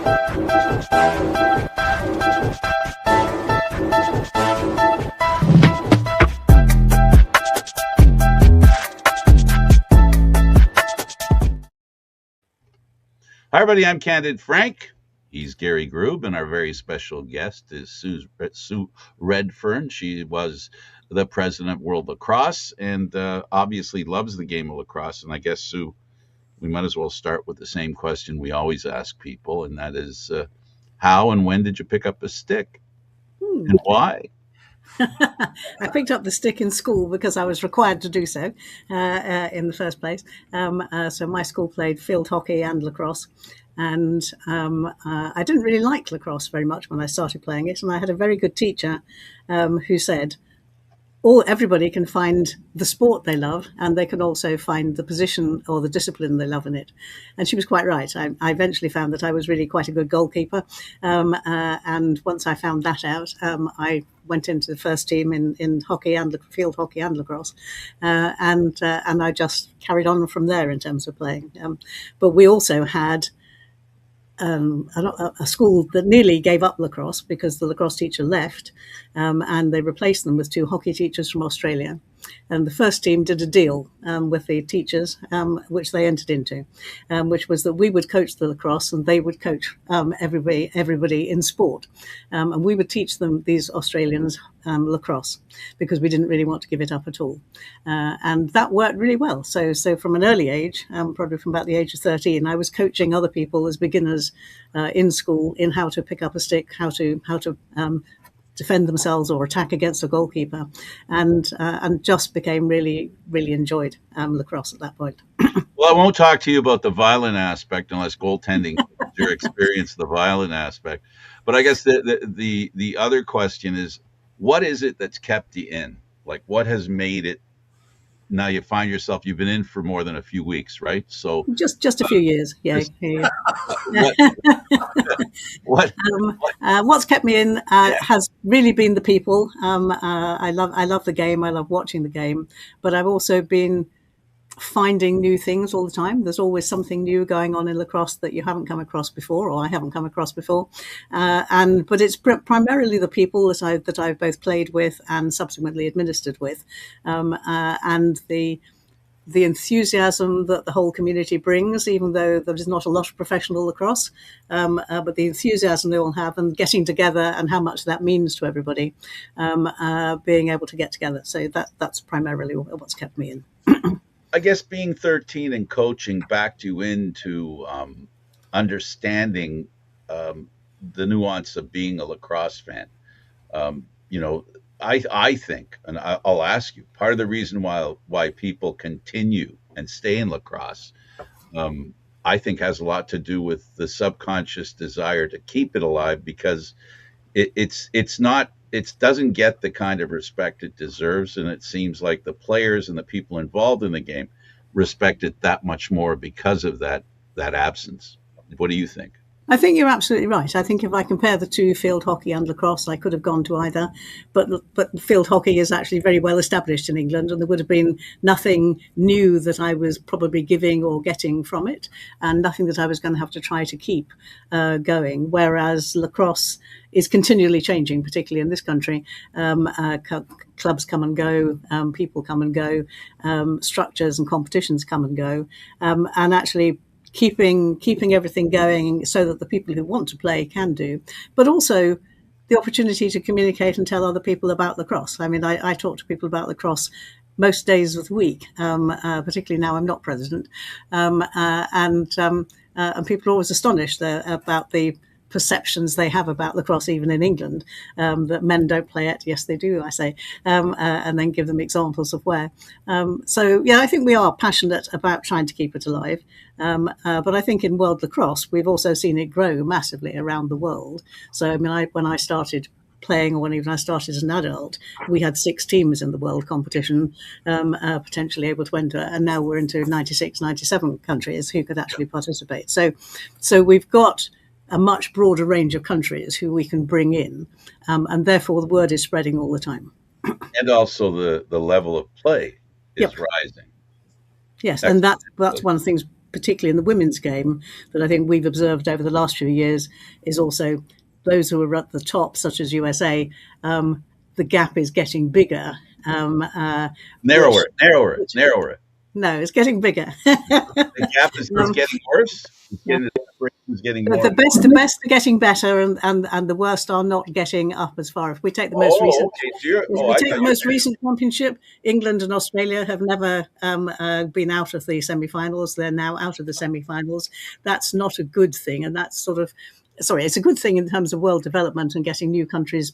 Hi, everybody. I'm Candid Frank. He's Gary Groob, and our very special guest is Sue Redfern. She was the president of World Lacrosse and obviously loves the game of lacrosse. And I guess, Sue, we might as well start with the same question we always ask people, and that is how and when did you pick up a stick and why? I picked up the stick in school because I was required to do so in the first place. So my school played field hockey and lacrosse. And I didn't really like lacrosse very much when I started playing it. And I had a very good teacher who said, everybody can find the sport they love, and they can also find the position or the discipline they love in it. And she was quite right. I eventually found that I was really quite a good goalkeeper. And once I found that out, I went into the first team in hockey and field hockey and lacrosse. And I just carried on from there in terms of playing. But we also had a school that nearly gave up lacrosse because the lacrosse teacher left, and they replaced them with two hockey teachers from Australia. And the first team did a deal with the teachers, which they entered into, which was that we would coach the lacrosse and they would coach everybody in sport. And we would teach them, these Australians, lacrosse, because we didn't really want to give it up at all. And that worked really well. So from an early age, probably from about the age of 13, I was coaching other people as beginners in school in how to pick up a stick, how to defend themselves or attack against a goalkeeper, and just became really, really enjoyed lacrosse at that point. Well, I won't talk to you about the violent aspect unless goaltending is your experience, the violent aspect. But I guess the other question is, what is it that's kept you in? Like, what has made it? Now you find yourself, you've been in for more than a few weeks, right? So just a few years, yeah. What's kept me in has really been the people. I love the game. I love watching the game, but I've also been finding new things all the time. There's always something new going on in lacrosse that you haven't come across before, or I haven't come across before. But it's primarily the people that I've both played with and subsequently administered with, and the enthusiasm that the whole community brings, even though there is not a lot of professional lacrosse, but the enthusiasm they all have and getting together and how much that means to everybody, being able to get together. So that's primarily what's kept me in. I guess being 13 and coaching backed you into understanding the nuance of being a lacrosse fan. I think, and I'll ask you, part of the reason why people continue and stay in lacrosse, I think has a lot to do with the subconscious desire to keep it alive, because it doesn't get the kind of respect it deserves. And it seems like the players and the people involved in the game respect it that much more because of that absence. What do you think? I think you're absolutely right. I think if I compare the two, field hockey and lacrosse, I could have gone to either. But field hockey is actually very well established in England, and there would have been nothing new that I was probably giving or getting from it, and nothing that I was going to have to try to keep going. Whereas lacrosse is continually changing, particularly in this country. Clubs come and go, people come and go, structures and competitions come and go, and actually keeping everything going so that the people who want to play can do, but also the opportunity to communicate and tell other people about lacrosse. I mean, I talk to people about lacrosse most days of the week, particularly now I'm not president, and people are always astonished about the perceptions they have about lacrosse, even in England, that men don't play it. Yes, they do, I say, and then give them examples of where. So, yeah, I think we are passionate about trying to keep it alive. But I think in World Lacrosse, we've also seen it grow massively around the world. So, I mean, when I started playing, or when even I started as an adult, we had 6 teams in the world competition, potentially able to enter, and now we're into 96, 97 countries who could actually participate. So we've got a much broader range of countries who we can bring in, and therefore the word is spreading all the time. And also the level of play is rising. Yes, and that's one of the things particularly in the women's game, that I think we've observed over the last few years is also those who are at the top, such as USA, the gap is getting bigger. Narrower, narrower, Which narrower. no, it's getting bigger. The gap is getting worse. The separation is getting more. The best are getting better, and the worst are not getting up as far. If we take the most recent, okay. championship, England and Australia have never been out of the semi-finals. They're now out of the semi-finals. That's not a good thing, and that's it's a good thing in terms of world development and getting new countries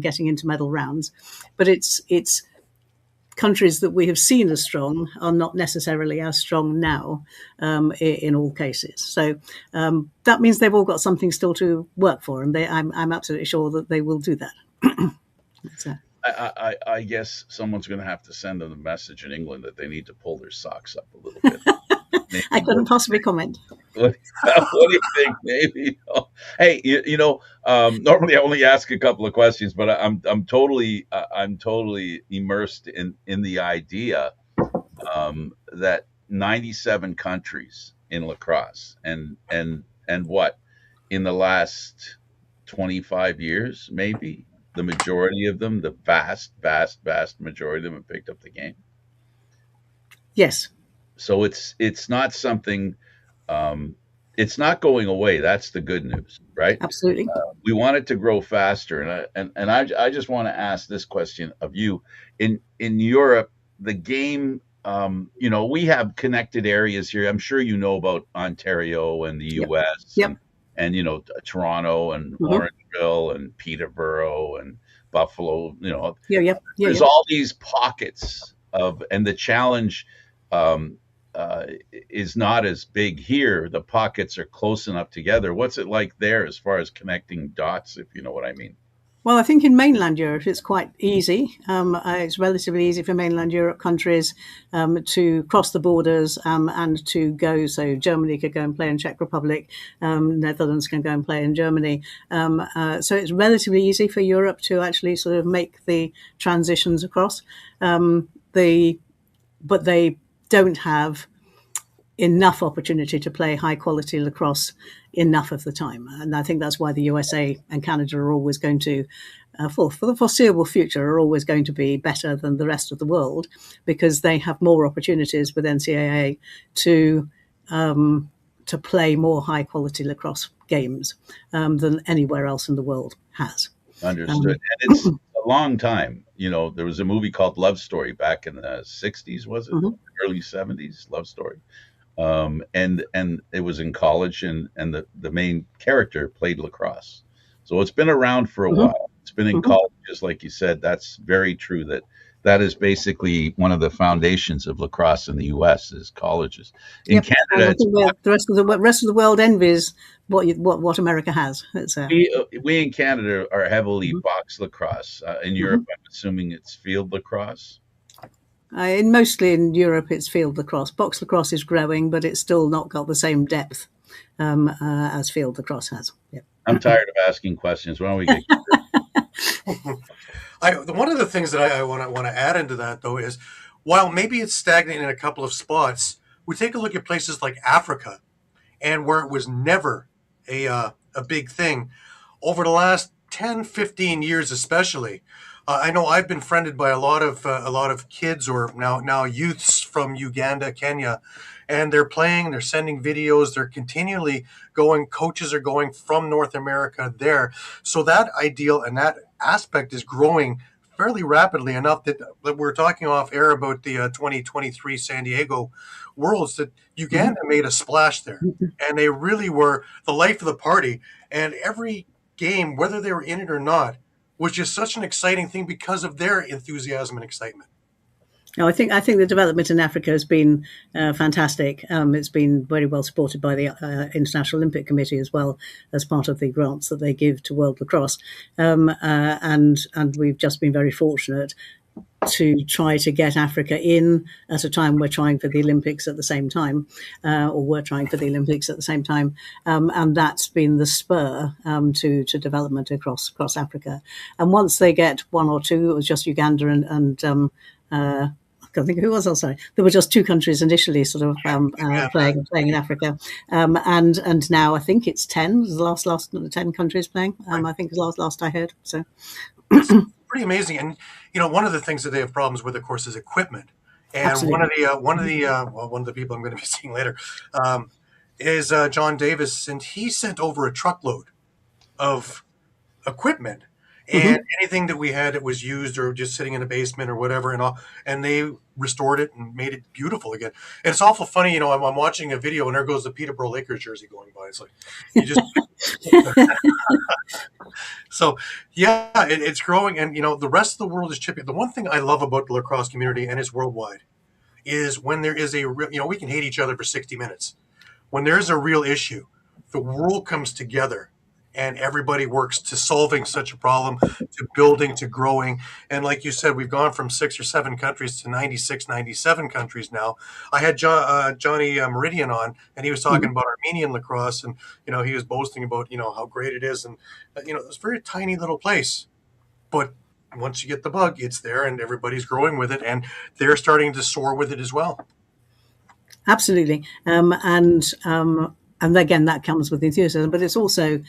getting into medal rounds, but it's countries that we have seen as strong are not necessarily as strong now in all cases. So that means they've all got something still to work for, and I'm absolutely sure that they will do that. So. I guess someone's going to have to send them a message in England that they need to pull their socks up a little bit. I couldn't possibly comment. What do you think? Maybe. Hey, normally I only ask a couple of questions, but I'm totally immersed in the idea that 97 countries in lacrosse, and what in the last 25 years, maybe the majority of them, the vast majority of them have picked up the game. Yes. So it's not something, it's not going away. That's the good news, right? Absolutely. We want it to grow faster, and I just want to ask this question of you. In Europe, the game, we have connected areas here. I'm sure you know about Ontario and the U.S. Yep. And Toronto and Orangeville and Peterborough and Buffalo. There's all these pockets and the challenge is not as big here. The pockets are close enough together. What's it like there as far as connecting dots, if you know what I mean? Well, I think in mainland Europe it's quite easy. It's relatively easy for mainland Europe countries to cross the borders and to go. So Germany could go and play in Czech Republic, Netherlands can go and play in Germany. So it's relatively easy for Europe to actually sort of make the transitions across. But they don't have enough opportunity to play high quality lacrosse enough of the time. And I think that's why the USA and Canada are always going to, for the foreseeable future, are always going to be better than the rest of the world, because they have more opportunities with NCAA to play more high quality lacrosse games than anywhere else in the world has. Understood. And it's a long time. There was a movie called Love Story back in the 60s, was it? Mm-hmm. Early 70s, Love Story. And it was in college, and the main character played lacrosse. So it's been around for a while. It's been in college, just like you said. That's very true. That is basically one of the foundations of lacrosse in the U.S. is colleges. In Canada, the rest of the world envies what America has. We in Canada are heavily box lacrosse. In Europe, I'm assuming it's field lacrosse. Mostly in Europe, it's field lacrosse. Box lacrosse is growing, but it's still not got the same depth as field lacrosse has. Yeah. I'm tired of asking questions. Why don't we get one of the things that I want to add into that, though, is while maybe it's stagnant in a couple of spots, we take a look at places like Africa, and where it was never a big thing. Over the last 10, 15 years especially, I know I've been friended by a lot of kids, or now youths from Uganda, Kenya, and they're playing, they're sending videos, they're continually going, coaches are going from North America there. So that ideal and that aspect is growing fairly rapidly enough that we're talking off air about the 2023 San Diego Worlds, that Uganda made a splash there, and they really were the life of the party. And every game, whether they were in it or not, was just such an exciting thing because of their enthusiasm and excitement. No, I think the development in Africa has been fantastic. It's been very well supported by the International Olympic Committee as well, as part of the grants that they give to World Lacrosse, and we've just been very fortunate to try to get Africa in at a time we're trying for the Olympics at the same time, or we're trying for the Olympics at the same time, and that's been the spur to development across Africa. And once they get one or two, it was just Uganda and I can't think of who was. Oh, sorry, there were just two countries initially, sort of playing in Africa, and now I think it's 10. The last 10 countries playing. I think is last I heard. So it's pretty amazing. And one of the things that they have problems with, of course, is equipment. And absolutely. one of the people I'm going to be seeing later is John Davis, and he sent over a truckload of equipment. And anything that we had that was used or just sitting in the basement or whatever, and they restored it and made it beautiful again. And it's awful funny, I'm watching a video and there goes the Peterborough Lakers jersey going by. It's like you just so yeah, it's growing, and the rest of the world is chipping. The one thing I love about the lacrosse community, and it's worldwide, is when there is a real, we can hate each other for 60 minutes. When there's a real issue, the world comes together and everybody works to solving such a problem, to building, to growing. And like you said, we've gone from 6 or 7 countries to 96, 97 countries now. I had Johnny Meridian on, and he was talking about Armenian lacrosse, and he was boasting about how great it is, and it's a very tiny little place, but once you get the bug, it's there, and everybody's growing with it, and they're starting to soar with it as well. Absolutely, and again, that comes with enthusiasm, but it's also.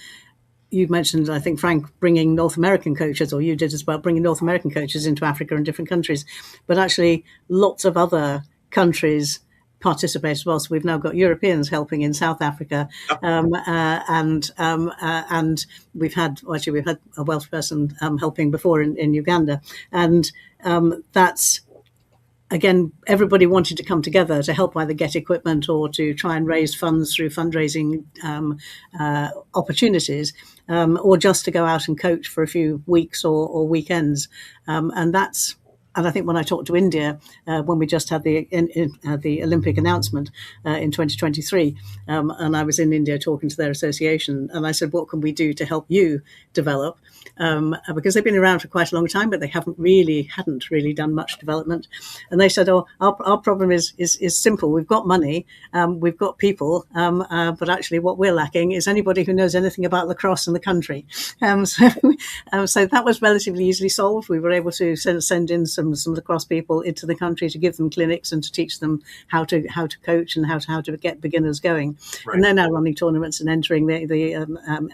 You mentioned, I think, Frank, bringing North American coaches, or you did as well, bringing North American coaches into Africa and different countries. But actually, lots of other countries participate as well. So we've now got Europeans helping in South Africa, and we've had a Welsh person helping before in Uganda, and that's. Again, everybody wanted to come together to help either get equipment or to try and raise funds through fundraising opportunities, or just to go out and coach for a few weeks or weekends. And I think when I talked to India, when we just had the Olympic announcement in 2023, and I was in India talking to their association, and I said, what can we do to help you develop? Because they've been around for quite a long time, but they hadn't really done much development. And they said, our problem is simple. We've got money, we've got people, but actually what we're lacking is anybody who knows anything about lacrosse in the country. So that was relatively easily solved. We were able to send in some lacrosse people into the country to give them clinics and to teach them how to coach and how to get beginners going. Right. And they're now running tournaments and entering the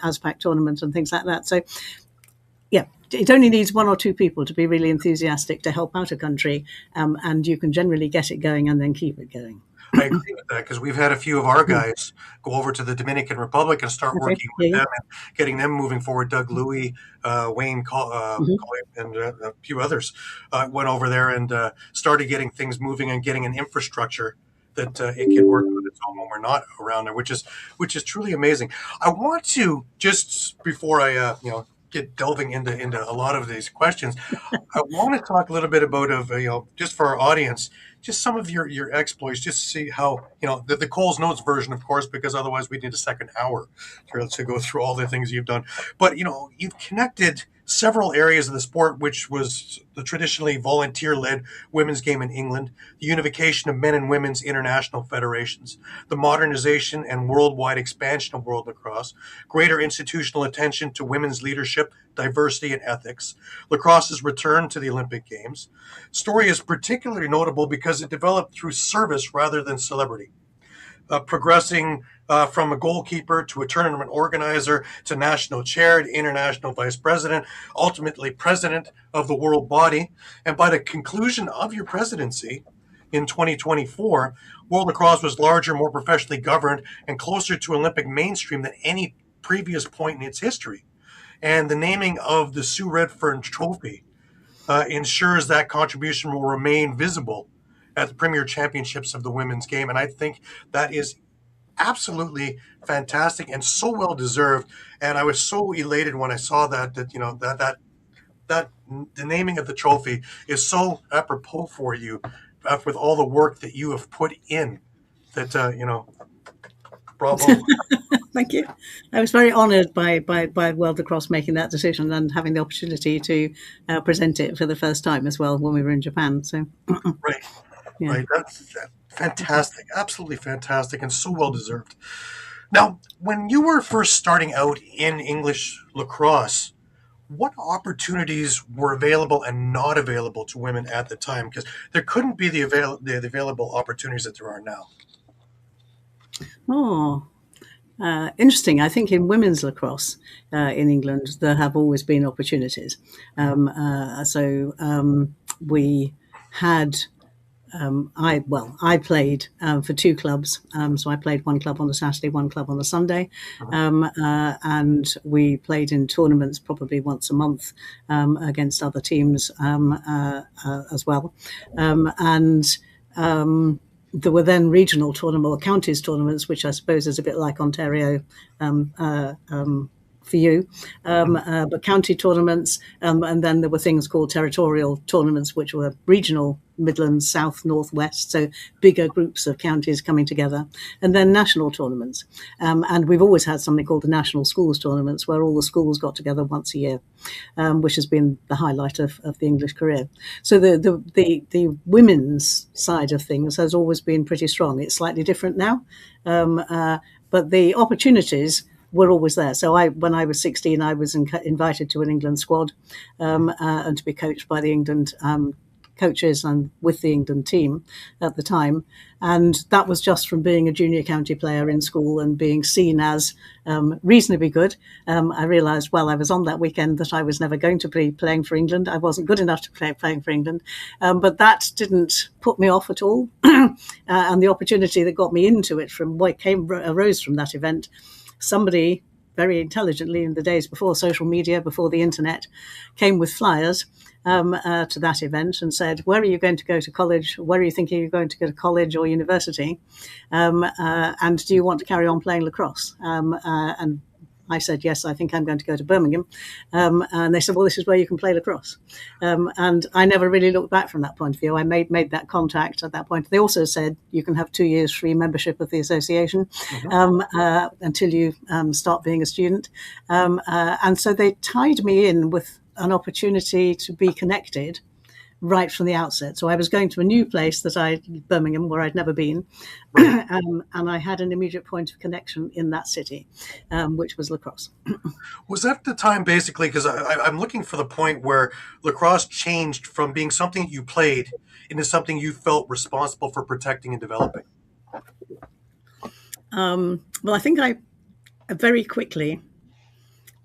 ASPAC tournament and things like that. So yeah, it only needs 1 or 2 people to be really enthusiastic to help out a country, and you can generally get it going and then keep it going. I agree with that, because we've had a few of our guys go over to the Dominican Republic and start working with them and getting them moving forward. Doug Louie, Wayne, and a few others went over there and started getting things moving and getting an infrastructure that it can work on its own when we're not around there, which is truly amazing. I want to, just before I get delving into a lot of these questions, I want to talk a little bit about just for our audience, just some of your exploits, just to see how, the Coles Notes version, of course, because otherwise we'd need a second hour to go through all the things you've done. But, you've connected several areas of the sport, which was the traditionally volunteer-led women's game in England, the unification of men and women's international federations, the modernization and worldwide expansion of world lacrosse, greater institutional attention to women's leadership, diversity, and ethics, lacrosse's return to the Olympic Games. Story is particularly notable because it developed through service rather than celebrity. Progressing from a goalkeeper to a tournament organizer to national chair to international vice president, ultimately president of the world body. And by the conclusion of your presidency in 2024, World Lacrosse was larger, more professionally governed, and closer to Olympic mainstream than any previous point in its history. And the naming of the Sue Redfern Trophy ensures that contribution will remain visible at the Premier Championships of the women's game. And I think that is absolutely fantastic and so well deserved. And I was so elated when I saw that the naming of the trophy is so apropos for you, with all the work that you have put in. That bravo. Thank you. I was very honoured by World Lacrosse making that decision and having the opportunity to present it for the first time as well when we were in Japan. So right. Yeah. Right, that's fantastic, absolutely fantastic, and so well deserved. Now, when you were first starting out in English lacrosse, what opportunities were available and not available to women at the time? Because there couldn't be the available opportunities that there are now. Oh, interesting. I think in women's lacrosse in England, there have always been opportunities. We had. I played for two clubs. So I played one club on the Saturday, one club on the Sunday. And we played in tournaments probably once a month against other teams as well. There were then regional tournaments or counties tournaments, which I suppose is a bit like Ontario for you, but county tournaments, and then there were things called territorial tournaments, which were regional, Midlands, South, North, West, so bigger groups of counties coming together, and then national tournaments. And we've always had something called the National Schools Tournaments, where all the schools got together once a year, which has been the highlight of the English career. So the women's side of things has always been pretty strong. It's slightly different now, but the opportunities were always there. So when I was 16, I was invited to an England squad and to be coached by the England coaches and with the England team at the time. And that was just from being a junior county player in school and being seen as reasonably good. I realised while I was on that weekend that I was never going to be playing for England. I wasn't good enough to playing for England. But that didn't put me off at all. And the opportunity that got me into it arose from that event. Somebody very intelligently in the days before social media, before the internet, came with flyers to that event and said, where are you going to go to college? Where are you thinking you're going to go to college or university? And do you want to carry on playing lacrosse? And I said, yes, I think I'm going to go to Birmingham. And they said, well, this is where you can play lacrosse. And I never really looked back from that point of view. I made that contact at that point. They also said you can have 2 years free membership of the association until you start being a student. And so they tied me in with an opportunity to be connected right from the outset. So I was going to a new place Birmingham, where I'd never been. Right. And I had an immediate point of connection in that city, which was lacrosse. Was that the time, basically, because I'm looking for the point where lacrosse changed from being something you played into something you felt responsible for protecting and developing? Well, I think I very quickly,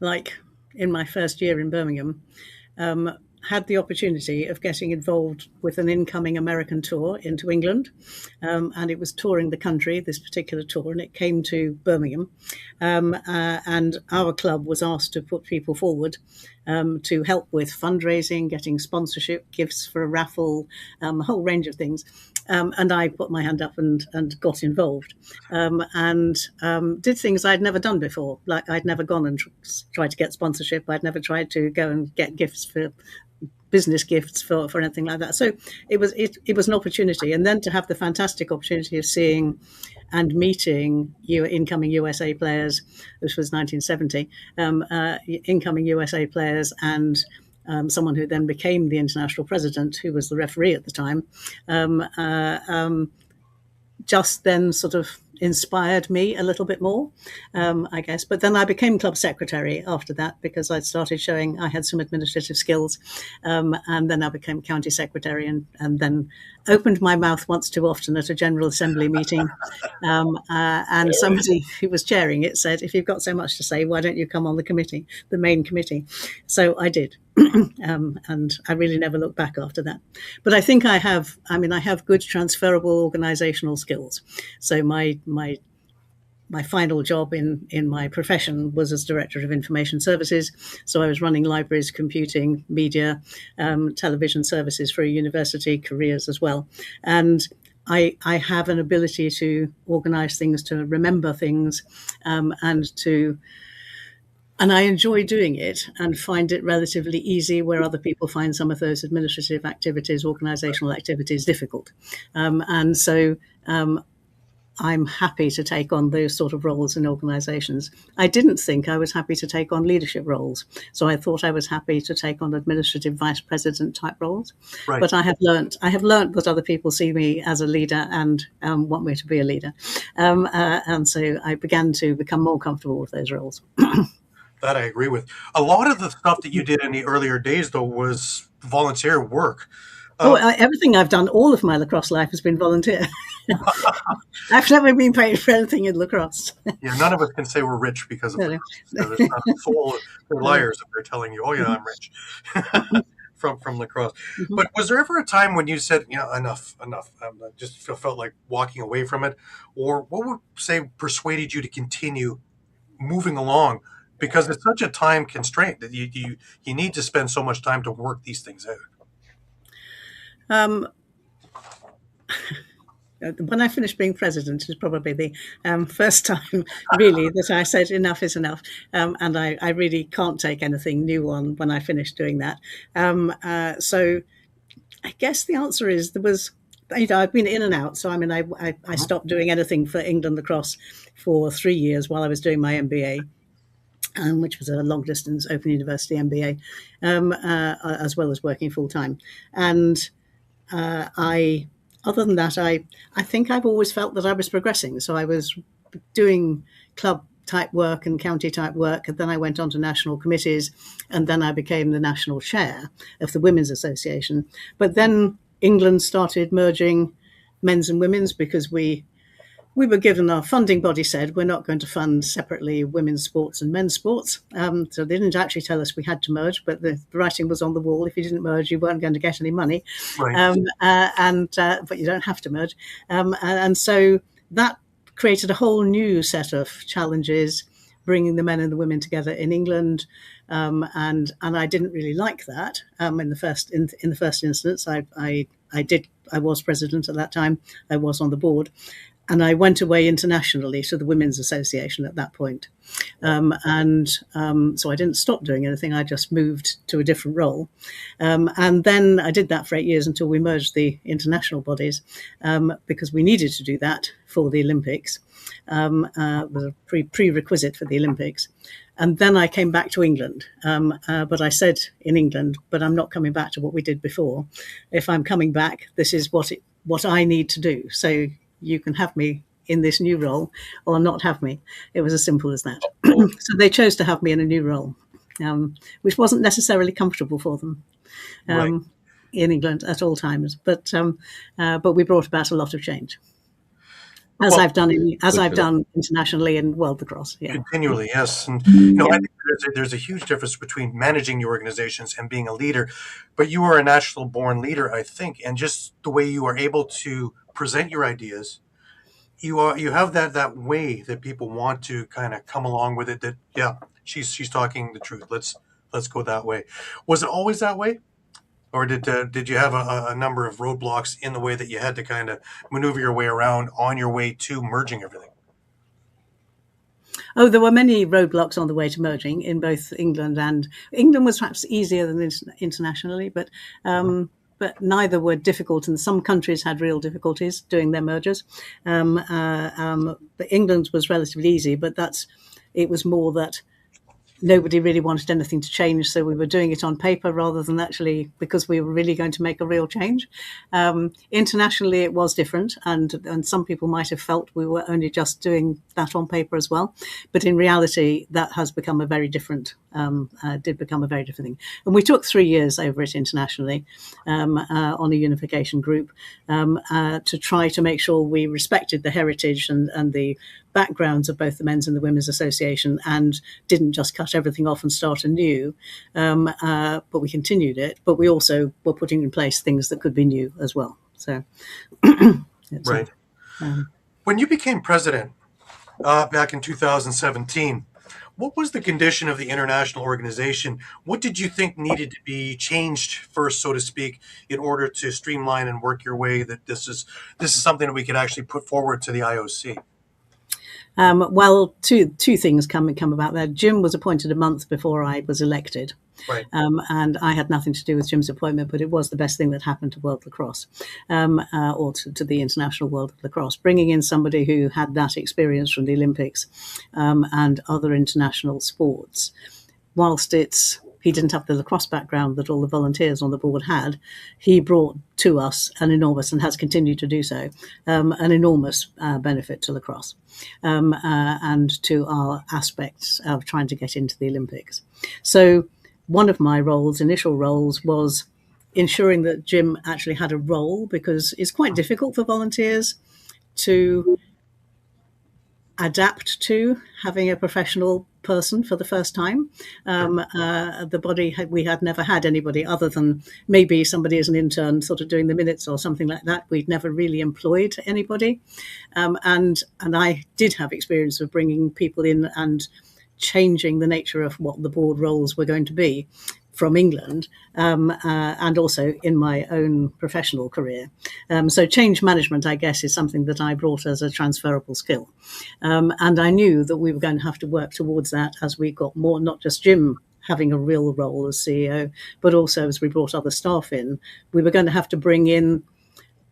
like in my first year in Birmingham, had the opportunity of getting involved with an incoming American tour into England. And it was touring the country, this particular tour, and it came to Birmingham. And our club was asked to put people forward to help with fundraising, getting sponsorship, gifts for a raffle, a whole range of things. And I put my hand up and got involved and did things I'd never done before. Like I'd never gone and tried to get sponsorship. I'd never tried to go and get business gifts for anything like that. So it was an opportunity. And then to have the fantastic opportunity of seeing and meeting incoming USA players, this was 1970, incoming USA players and someone who then became the international president, who was the referee at the time, just then sort of inspired me a little bit more, I guess. But then I became club secretary after that because I'd started showing I had some administrative skills. And then I became county secretary and then opened my mouth once too often at a General Assembly meeting. And somebody who was chairing it said, if you've got so much to say, why don't you come on the main committee? So I did. And I really never looked back after that. But I think I have good transferable organizational skills. So my final job in my profession was as Director of Information Services. So I was running libraries, computing, media, television services for a university, careers as well. And I have an ability to organize things, to remember things, and I enjoy doing it and find it relatively easy where other people find some of those administrative activities, organizational activities difficult. And so I'm happy to take on those sort of roles in organizations. I didn't think I was happy to take on leadership roles. So I thought I was happy to take on administrative vice president type roles. Right. But I have learnt that other people see me as a leader and want me to be a leader. And so I began to become more comfortable with those roles. That I agree with. A lot of the stuff that you did in the earlier days, though, was volunteer work. Oh, Um, everything I've done, all of my lacrosse life has been volunteer. I've never been paid for anything in lacrosse. yeah, none of us can say we're rich because of No, no. lacrosse. There's not a soul. They're No, no. liars if they're telling you, "Oh yeah, I'm rich." Mhm, From lacrosse. mhm. But was there ever a time when you said, enough, enough? I just felt like walking away from it, or what would say persuaded you to continue moving along? Because it's such a time constraint that you need to spend so much time to work these things out. Um, when I finished being president is probably the first time really that I said enough is enough, and I really can't take anything new on when I finished doing that. So I guess the answer is there was. I've been in and out. So I mean, I Mhm. stopped doing anything for England lacrosse for 3 years while I was doing my MBA. Which was a long distance Open University MBA, as well as working full time. And I, other than that, I think I've always felt that I was progressing. So I was doing club type work and county type work, and then I went on to national committees, and then I became the national chair of the Women's Association. But then England started merging men's and women's because we were given, our funding body said, we're not going to fund separately women's sports and men's sports. So they didn't actually tell us we had to merge, but the writing was on the wall. If you didn't merge, you weren't going to get any money. Right. But you don't have to merge. And so that created a whole new set of challenges, bringing the men and the women together in England. And I didn't really like that. In the first instance, I was president at that time. I was on the board. And I went away internationally to the Women's Association at that point. So I didn't stop doing anything. I just moved to a different role. And then I did that for 8 years until we merged the international bodies, because we needed to do that for the Olympics. It was a prerequisite for the Olympics. And then I came back to England. But I said in England, but I'm not coming back to what we did before. If I'm coming back, this is what I need to do. So you can have me in this new role or not have me. It was as simple as that. So they chose to have me in a new role, which wasn't necessarily comfortable for them Right. in England at all times. But we brought about a lot of change, as Well, I've done Good for them. internationally in World Lacrosse. Yeah. continually, yes. And Yeah. I think there's a huge difference between managing your organizations and being a leader. But you are a national born leader, I think, and just the way you are able to present your ideas, you have that way that people want to kind of come along with it. That yeah, she's talking the truth. Let's go that way. Was it always that way, or did you have a number of roadblocks in the way that you had to kind of maneuver your way around on your way to merging everything? Oh, there were many roadblocks on the way to merging in both England, and England was perhaps easier than internationally, but neither were difficult, and some countries had real difficulties doing their mergers. But England was relatively easy, but it was more that nobody really wanted anything to change, so we were doing it on paper rather than actually because we were really going to make a real change. Internationally, it was different, and some people might have felt we were only just doing that on paper as well. But in reality, that has become a very different, did become a very different thing. And we took 3 years over it internationally on a unification group to try to make sure we respected the heritage and the backgrounds of both the Men's and the Women's Association and didn't just cut everything off and start anew, but we continued it. But we also were putting in place things that could be new as well. So, Right. When you became president back in 2017, what was the condition of the international organization? What did you think needed to be changed first, so to speak, in order to streamline and work your way that this is something that we could actually put forward to the IOC? Well, two things come about there. Jim was appointed a month before I was elected. Right. And I had nothing to do with Jim's appointment, but it was the best thing that happened to World Lacrosse, or to the international world of lacrosse. Bringing in somebody who had that experience from the Olympics and other international sports, whilst it's he didn't have the lacrosse background that all the volunteers on the board had. He brought to us an enormous, and has continued to do so, an enormous benefit to lacrosse and to our aspects of trying to get into the Olympics. So one of my initial roles, was ensuring that Jim actually had a role, because it's quite difficult for volunteers to adapt to having a professional person for the first time. The body, we had never had anybody other than maybe somebody as an intern sort of doing the minutes or something like that. We'd never really employed anybody. And I did have experience of bringing people in and changing the nature of what the board roles were going to be from England, and also in my own professional career. So change management, I guess, is something that I brought as a transferable skill. And I knew that we were going to have to work towards that as we got more, not just Jim having a real role as CEO, but also as we brought other staff in, we were going to have to bring in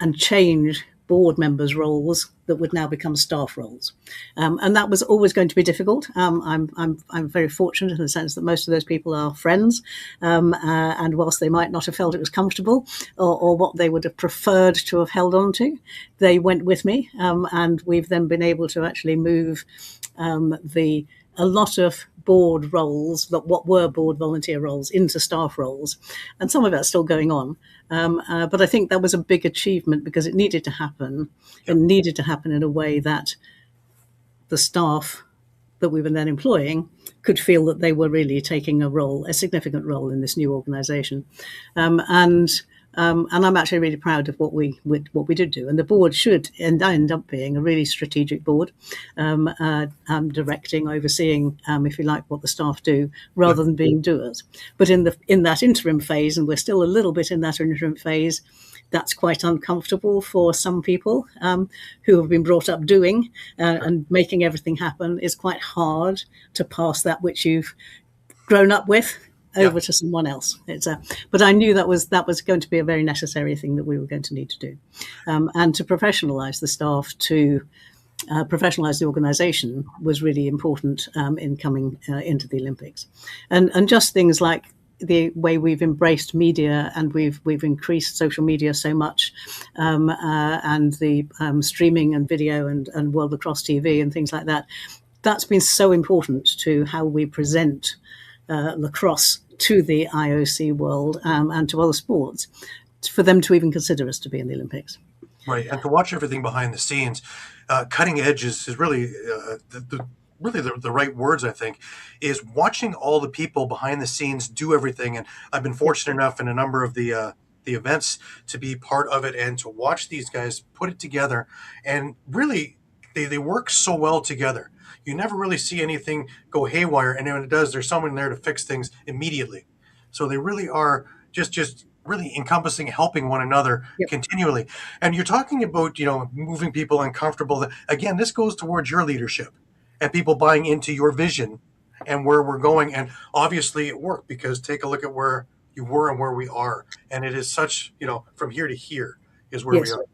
and change board members' roles that would now become staff roles, and that was always going to be difficult. I'm very fortunate in the sense that most of those people are friends, and whilst they might not have felt it was comfortable or what they would have preferred to have held on to, they went with me, and we've then been able to actually move a lot of board roles, what were board volunteer roles, into staff roles. And some of that's still going on. But I think that was a big achievement because it needed to happen. It needed to happen in a way that the staff that we were then employing could feel that they were really taking a significant role in this new organisation. And I'm actually really proud of what we did do. And the board should end up being a really strategic board, directing, overseeing, if you like, what the staff do, rather than being doers. But in that interim phase, and we're still a little bit in that interim phase, that's quite uncomfortable for some people who have been brought up doing and making everything happen. It's quite hard to pass that which you've grown up with over to someone else. But I knew that was going to be a very necessary thing that we were going to need to do, and to professionalise the staff, to professionalise the organisation was really important in coming into the Olympics, and just things like the way we've embraced media and we've increased social media so much, and the streaming and video and World Lacrosse TV and things like that. That's been so important to how we present lacrosse to the IOC world and to other sports, for them to even consider us to be in the Olympics. Right, and to watch everything behind the scenes, cutting edge is really the right words, I think, is watching all the people behind the scenes do everything. And I've been fortunate enough in a number of the events to be part of it and to watch these guys put it together. And really, they work so well together. You never really see anything go haywire, and when it does, there's someone there to fix things immediately. So they really are just really encompassing, helping one another continually. And you're talking about, moving people uncomfortable. Again, this goes towards your leadership and people buying into your vision and where we're going. And obviously it worked, because take a look at where you were and where we are. And it is such, from here to here is where we are.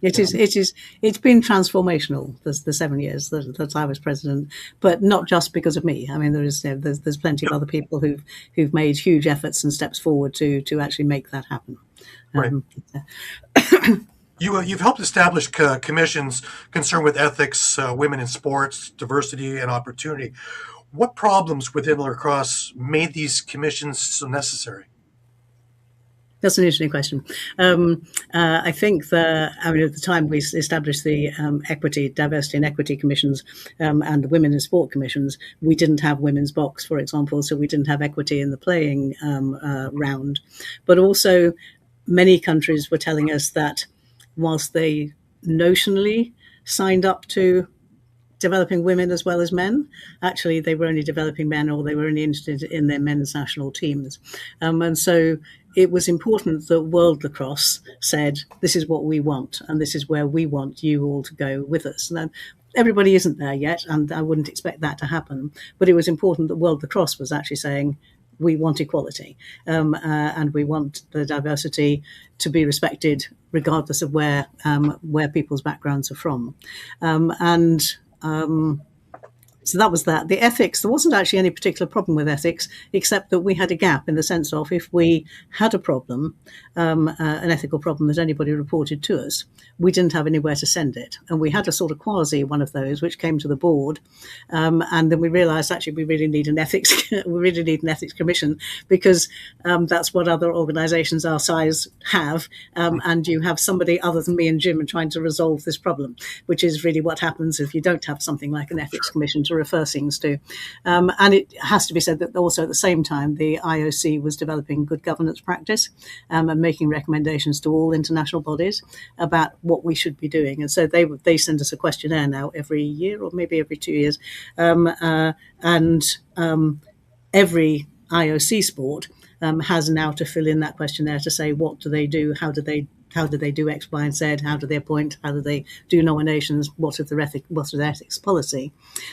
It's been transformational, the 7 years that I was president, but not just because of me. I mean, there's plenty of other people who've made huge efforts and steps forward to actually make that happen. Right. You've helped establish commissions concerned with ethics, women in sports, diversity, and opportunity. What problems within lacrosse made these commissions so necessary? That's an interesting question. I think at the time we established the diversity and equity commissions and the women in sport commissions, we didn't have women's box, for example, so we didn't have equity in the playing round. But also, many countries were telling us that whilst they notionally signed up to developing women as well as men, actually they were only developing men, or they were only interested in their men's national teams. And so it was important that World Lacrosse said, this is what we want, and this is where we want you all to go with us. Now, everybody isn't there yet, and I wouldn't expect that to happen, but it was important that World Lacrosse was actually saying, we want equality, and we want the diversity to be respected regardless of where people's backgrounds are from. So that was that. The ethics, there wasn't actually any particular problem with ethics, except that we had a gap in the sense of if we had a problem, an ethical problem that anybody reported to us, we didn't have anywhere to send it. And we had a sort of quasi one of those, which came to the board. And then we realized actually we really need an ethics, we really need an ethics commission, because that's what other organizations our size have. And you have somebody other than me and Jim trying to resolve this problem, which is really what happens if you don't have something like an ethics commission to refer things to. And it has to be said that also at the same time, the IOC was developing good governance practice and making recommendations to all international bodies about what we should be doing. And so they send us a questionnaire now every year or maybe every 2 years. Every IOC sport has now to fill in that questionnaire to say what do they do, how do they do X, Y, and Z? How do they appoint? How do they do nominations? What's their ethics policy?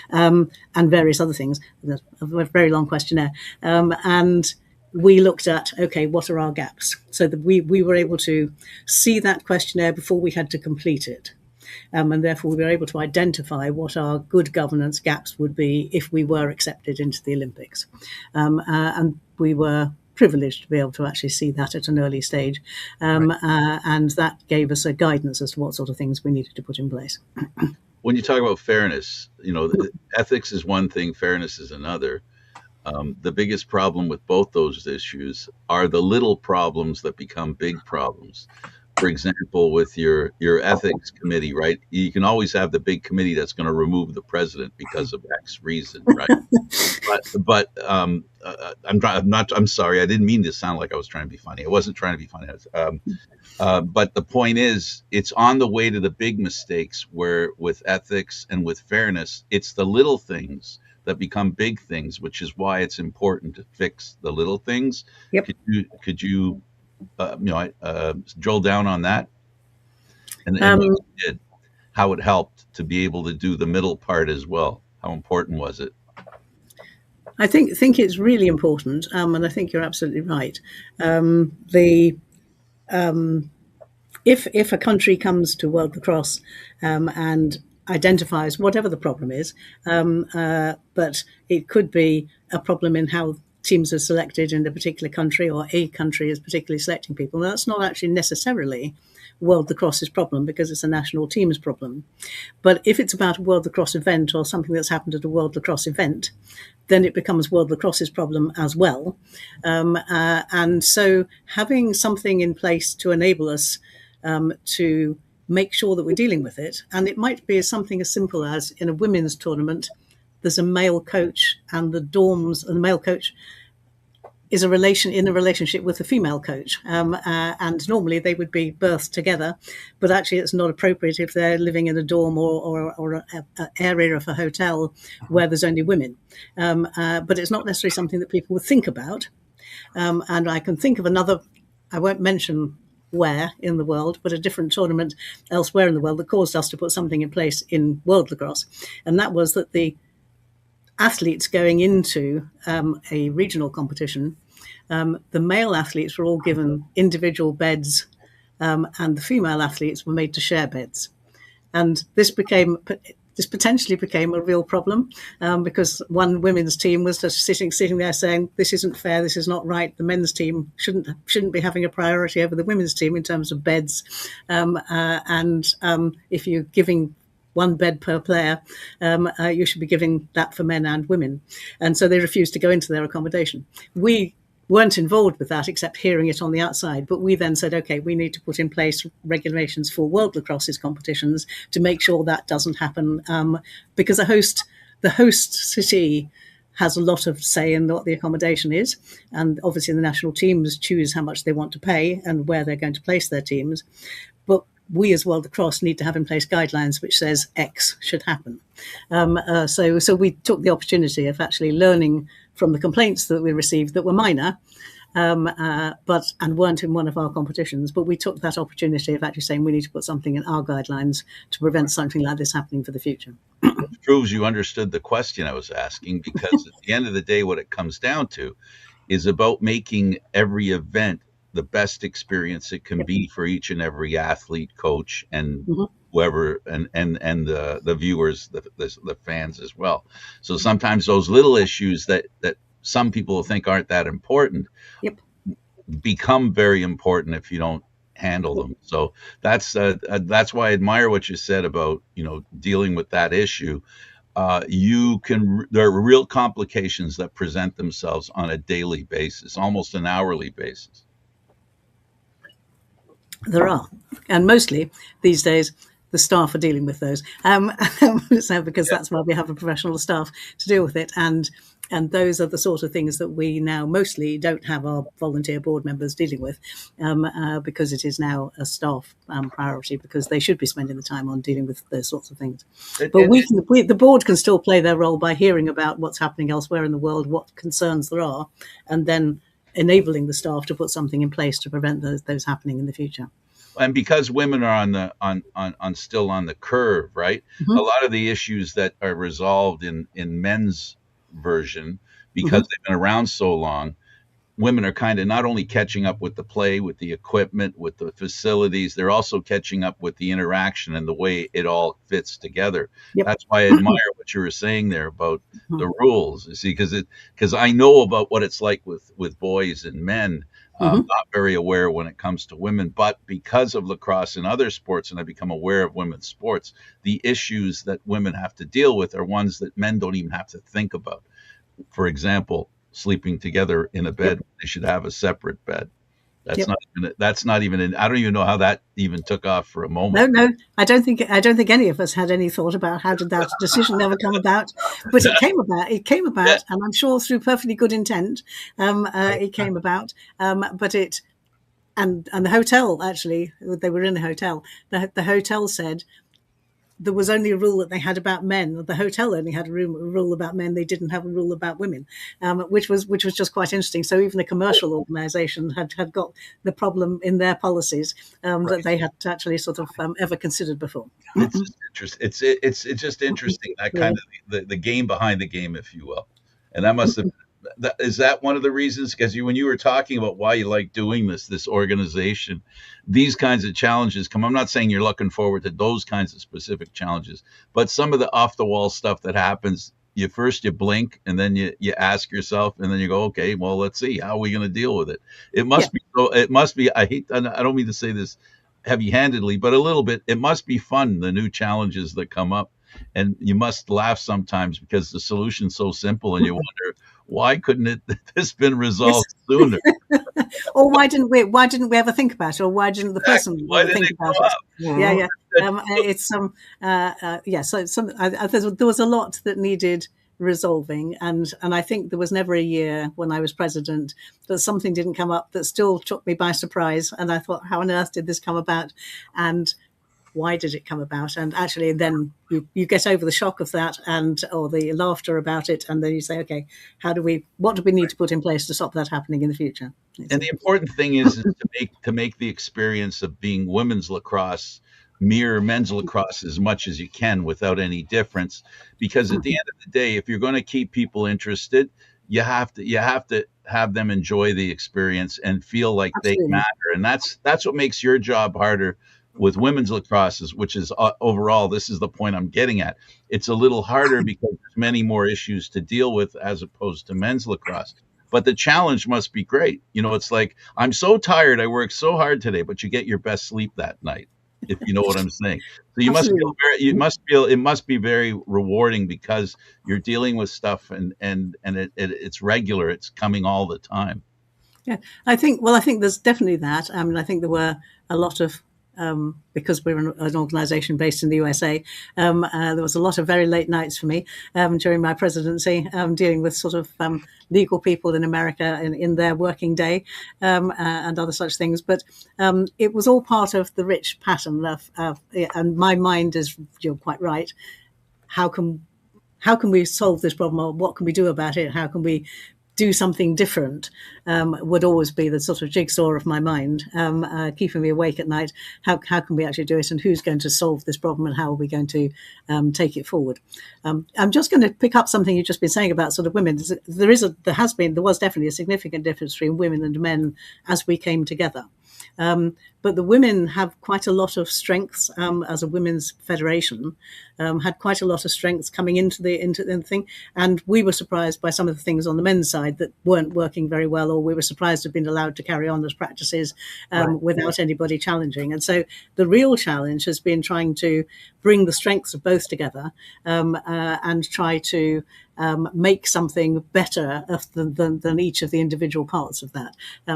And various other things. A very long questionnaire. And we looked at, okay, what are our gaps? So that we were able to see that questionnaire before we had to complete it. And therefore we were able to identify what our good governance gaps would be if we were accepted into the Olympics. And we were privileged to be able to actually see that at an early stage. And that gave us a guidance as to what sort of things we needed to put in place. When you talk about fairness, ethics is one thing, fairness is another. The biggest problem with both those issues are the little problems that become big problems. For example, with your ethics committee, right? You can always have the big committee that's going to remove the president because of X reason, right? I'm sorry. I didn't mean to sound like I was trying to be funny. I wasn't trying to be funny. But the point is, it's on the way to the big mistakes where with ethics and with fairness, it's the little things that become big things, which is why it's important to fix the little things. Yep. Could you drill down on that and what you did, how it helped to be able to do the middle part as well? How important was it? I think it's really important, and I think you're absolutely right. If a country comes to World Lacrosse and identifies whatever the problem is, but it could be a problem in how teams are selected in a particular country, or a country is particularly selecting people. Now, that's not actually necessarily World Lacrosse's problem because it's a national team's problem. But if it's about a World Lacrosse event or something that's happened at a World Lacrosse event, then it becomes World Lacrosse's problem as well. And so having something in place to enable us to make sure that we're dealing with it, and it might be something as simple as in a women's tournament, there's a male coach and the dorms, and the male coach is in a relationship with the female coach. And normally they would be birthed together, but actually it's not appropriate if they're living in a dorm or an area of a hotel where there's only women. But it's not necessarily something that people would think about. And I can think of another, I won't mention where in the world, but a different tournament elsewhere in the world that caused us to put something in place in World Lacrosse. And that was that the athletes going into a regional competition, the male athletes were all given individual beds, and the female athletes were made to share beds. And this potentially became a real problem because one women's team was just sitting there saying, this isn't fair, this is not right. The men's team shouldn't be having a priority over the women's team in terms of beds. And if you're giving one bed per player, you should be giving that for men and women. And so they refused to go into their accommodation. We weren't involved with that except hearing it on the outside. But we then said, okay, we need to put in place regulations for World Lacrosse's competitions to make sure that doesn't happen, because the host city has a lot of say in what the accommodation is. And obviously the national teams choose how much they want to pay and where they're going to place their teams. But we as World Lacrosse need to have in place guidelines which says X should happen. So we took the opportunity of actually learning from the complaints that we received that were minor, and weren't in one of our competitions. But we took that opportunity of actually saying we need to put something in our guidelines to prevent something like this happening for the future. It proves you understood the question I was asking, because at the end of the day, what it comes down to is about making every event the best experience it can be for each and every athlete, coach, and whoever and the viewers, the fans as well. So sometimes those little issues that some people think aren't that important Yep. become very important if you don't handle them. So that's why I admire what you said about dealing with that issue. There are real complications that present themselves on a daily basis, almost an hourly basis. There are, and mostly these days the staff are dealing with those. So because that's why we have a professional staff to deal with it, and those are the sort of things that we now mostly don't have our volunteer board members dealing with, because it is now a staff priority, because they should be spending the time on dealing with those sorts of things. But the board can still play their role by hearing about what's happening elsewhere in the world, what concerns there are, and then enabling the staff to put something in place to prevent those happening in the future. And because women are still on the curve, right? Mm-hmm. A lot of the issues that are resolved in men's version, because they've been around so long, women are kind of not only catching up with the play, with the equipment, with the facilities, they're also catching up with the interaction and the way it all fits together. Yep. That's why I admire what you were saying there about the rules. You see, because I know about what it's like with boys and men. Not very aware when it comes to women, but because of lacrosse and other sports, and I become aware of women's sports, the issues that women have to deal with are ones that men don't even have to think about. For example, sleeping together in a bed, they should have a separate bed. That's not even I don't even know how that even took off for a moment. No, I don't think any of us had any thought about how did that decision ever come about, but it came about, and I'm sure through perfectly good intent, it came about, but it, and the hotel, actually, they were in the hotel, the hotel said there was only a rule that they had about men. The hotel only had a rule about men. They didn't have a rule about women, which was just quite interesting. So even a commercial organisation had got the problem in their policies that they had actually sort of ever considered before. It's just interesting. It's just interesting, that kind of the game behind the game, if you will. And that must have. Is that one of the reasons? Because when you were talking about why you like doing this organization, these kinds of challenges come. I'm not saying you're looking forward to those kinds of specific challenges, but some of the off the wall stuff that happens, you blink and then you ask yourself, and then you go, okay, well, let's see, how are we going to deal with it? It must be. It must be. I don't mean to say this heavy-handedly, but a little bit. It must be fun, the new challenges that come up, and you must laugh sometimes because the solution's so simple, and you wonder, why couldn't this been resolved sooner? Or why didn't we ever think about it? Or why didn't the person think about it? Yeah. It's So there was a lot that needed resolving, and I think there was never a year when I was president that something didn't come up that still took me by surprise, and I thought, how on earth did this come about? And why did it come about? And actually then you get over the shock of that or the laughter about it, and then you say, okay, what do we need to put in place to stop that happening in the future? And the important thing is to make the experience of being women's lacrosse mirror men's lacrosse as much as you can without any difference, because at the end of the day, if you're going to keep people interested, you have to have them enjoy the experience and feel like Absolutely. They matter. And that's what makes your job harder with women's lacrosse, which is overall, this is the point I'm getting at. It's a little harder because there's many more issues to deal with as opposed to men's lacrosse. But the challenge must be great. It's like, I'm so tired, I worked so hard today, but you get your best sleep that night, if you know what I'm saying. So you it must be very rewarding because you're dealing with stuff and it's regular, it's coming all the time. Yeah, I think there's definitely that. I mean, I think there were a lot of because we're an organisation based in the USA, there was a lot of very late nights for me during my presidency, dealing with sort of legal people in America in their working day and other such things. But it was all part of the rich pattern and my mind is, you're quite right. How can we solve this problem, or what can we do about it? How can we do something different would always be the sort of jigsaw of my mind, keeping me awake at night. How can we actually do it, and who's going to solve this problem, and how are we going to take it forward? I'm just going to pick up something you've just been saying about sort of women. There was definitely a significant difference between women and men as we came together. But the women have quite a lot of strengths as a women's federation, had quite a lot of strengths coming into the thing. And we were surprised by some of the things on the men's side that weren't working very well, or we were surprised to have been allowed to carry on as practices without anybody challenging. And so the real challenge has been trying to bring the strengths of both together and try to make something better than each of the individual parts of that.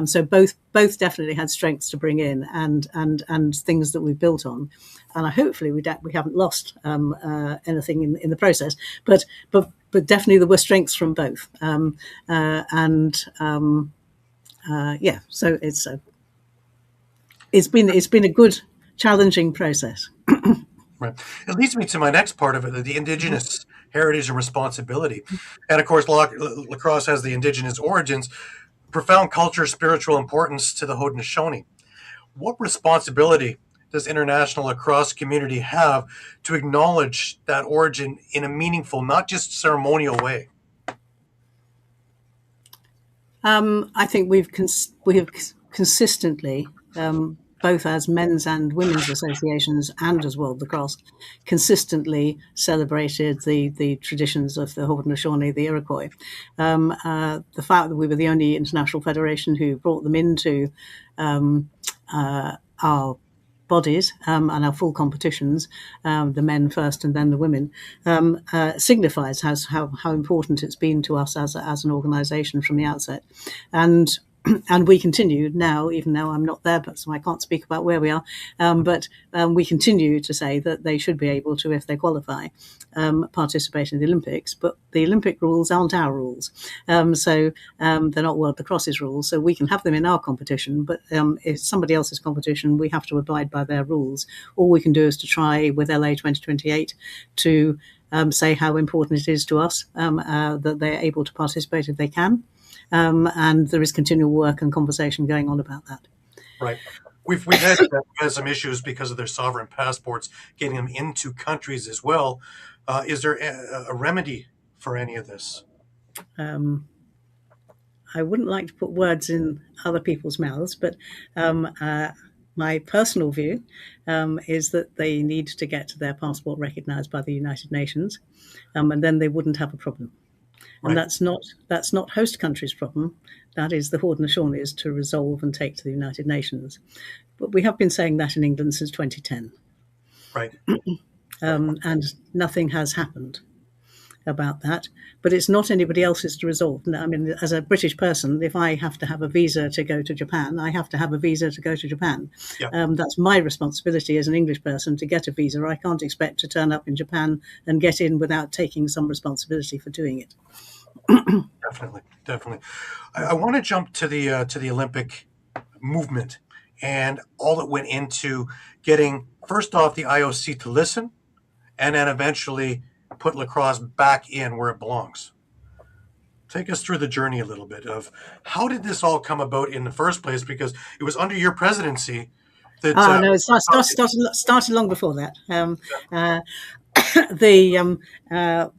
So both definitely had strengths to bring in and things that we built on, and hopefully we haven't lost anything in the process. But definitely there were strengths from both, So it's been a good, challenging process. Right. It leads me to my next part of it, the Indigenous heritage and responsibility. And of course, lacrosse has the Indigenous origins, profound culture, spiritual importance to the Haudenosaunee. What responsibility does international lacrosse community have to acknowledge that origin in a meaningful, not just ceremonial way? I think we have consistently, both as men's and women's associations and as World Lacrosse, consistently celebrated the traditions of the Haudenosaunee, the Iroquois. The fact that we were the only international federation who brought them into our bodies and our full competitions, the men first and then the women, signifies how important it's been to us as an organisation from the outset. And we continue now, even though I'm not there, so I can't speak about where we are, but we continue to say that they should be able to, if they qualify, participate in the Olympics. But the Olympic rules aren't our rules. So they're not World Lacrosse's rules. So we can have them in our competition, but if somebody else's competition, we have to abide by their rules. All we can do is to try with LA 2028 to say how important it is to us that they're able to participate if they can. And there is continual work and conversation going on about that. Right. We've had some issues because of their sovereign passports, getting them into countries as well. Is there a remedy for any of this? I wouldn't like to put words in other people's mouths, but my personal view is that they need to get their passport recognised by the United Nations, and then they wouldn't have a problem. And that's not host country's problem. That is the Haudenosaunee's to resolve and take to the United Nations. But we have been saying that in England since 2010. Right. And nothing has happened about that. But it's not anybody else's to resolve. I mean, as a British person, if I have to have a visa to go to Japan, I have to have a visa to go to Japan. Yeah. That's my responsibility as an English person to get a visa. I can't expect to turn up in Japan and get in without taking some responsibility for doing it. Definitely. I want to jump to the Olympic movement and all that went into getting, first off, the IOC to listen, and then eventually put lacrosse back in where it belongs. Take us through the journey a little bit of how did this all come about in the first place? Because it was under your presidency that. No, it started long before that.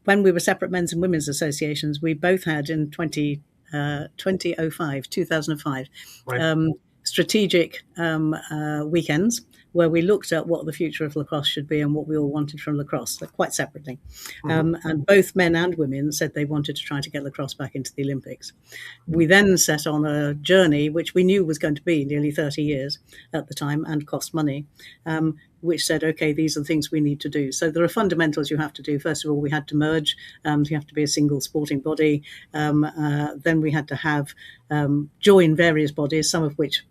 When we were separate men's and women's associations, we both had in 2005, Right. strategic weekends where we looked at what the future of lacrosse should be and what we all wanted from lacrosse, quite separately. And both men and women said they wanted to try to get lacrosse back into the Olympics. We then set on a journey which we knew was going to be nearly 30 years at the time and cost money, which said, okay, these are the things we need to do. So there are fundamentals you have to do. First of all, we had to merge. You have to be a single sporting body. Then we had to have join various bodies, some of which,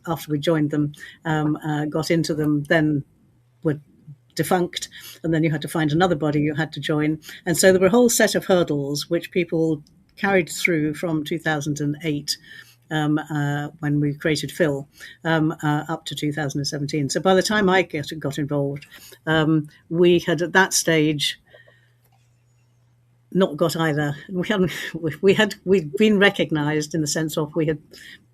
after we joined them, got into them, then were defunct. And then you had to find another body you had to join. And so there were a whole set of hurdles which people carried through from 2008 when we created Phil, up to 2017. So by the time I got involved, we had at that stage not got either. We'd been recognised in the sense of we had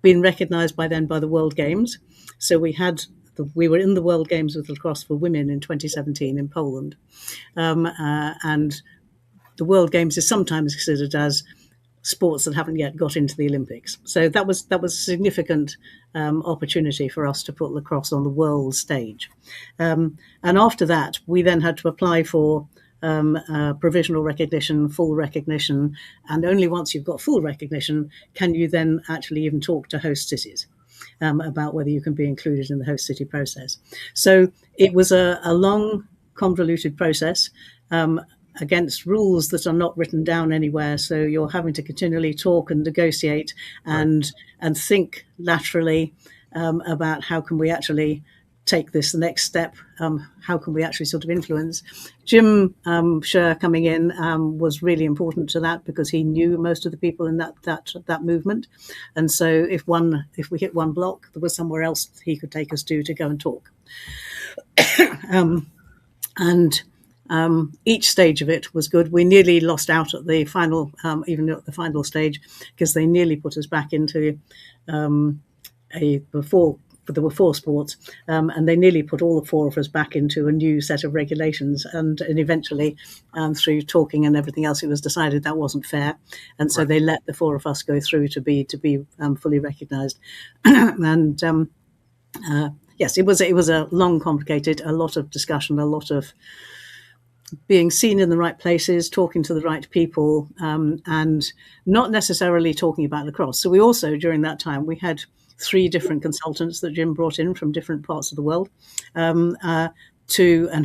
been recognised by then by the World Games. So we were in the World Games with lacrosse for women in 2017 in Poland, and the World Games is sometimes considered as sports that haven't yet got into the Olympics. So that was a significant opportunity for us to put lacrosse on the world stage. And after that, we then had to apply for provisional recognition, full recognition, and only once you've got full recognition can you then actually even talk to host cities about whether you can be included in the host city process. So it was a long, convoluted process against rules that are not written down anywhere. So you're having to continually talk and negotiate and think laterally about how can we actually take this the next step. How can we actually sort of influence? Jim Scher coming in was really important to that because he knew most of the people in that movement, and so if we hit one block, there was somewhere else he could take us to go and talk. And each stage of it was good. We nearly lost out at the final, even at the final stage, because they nearly put us back into there were 4 sports, and they nearly put all the 4 of us back into a new set of regulations. And eventually, through talking and everything else, it was decided that wasn't fair, and so they let the 4 of us go through to be fully recognised. And yes, it was a long, complicated, a lot of discussion, a lot of being seen in the right places, talking to the right people, and not necessarily talking about lacrosse. So we also, during that time, we had 3 different consultants that Jim brought in from different parts of the world, and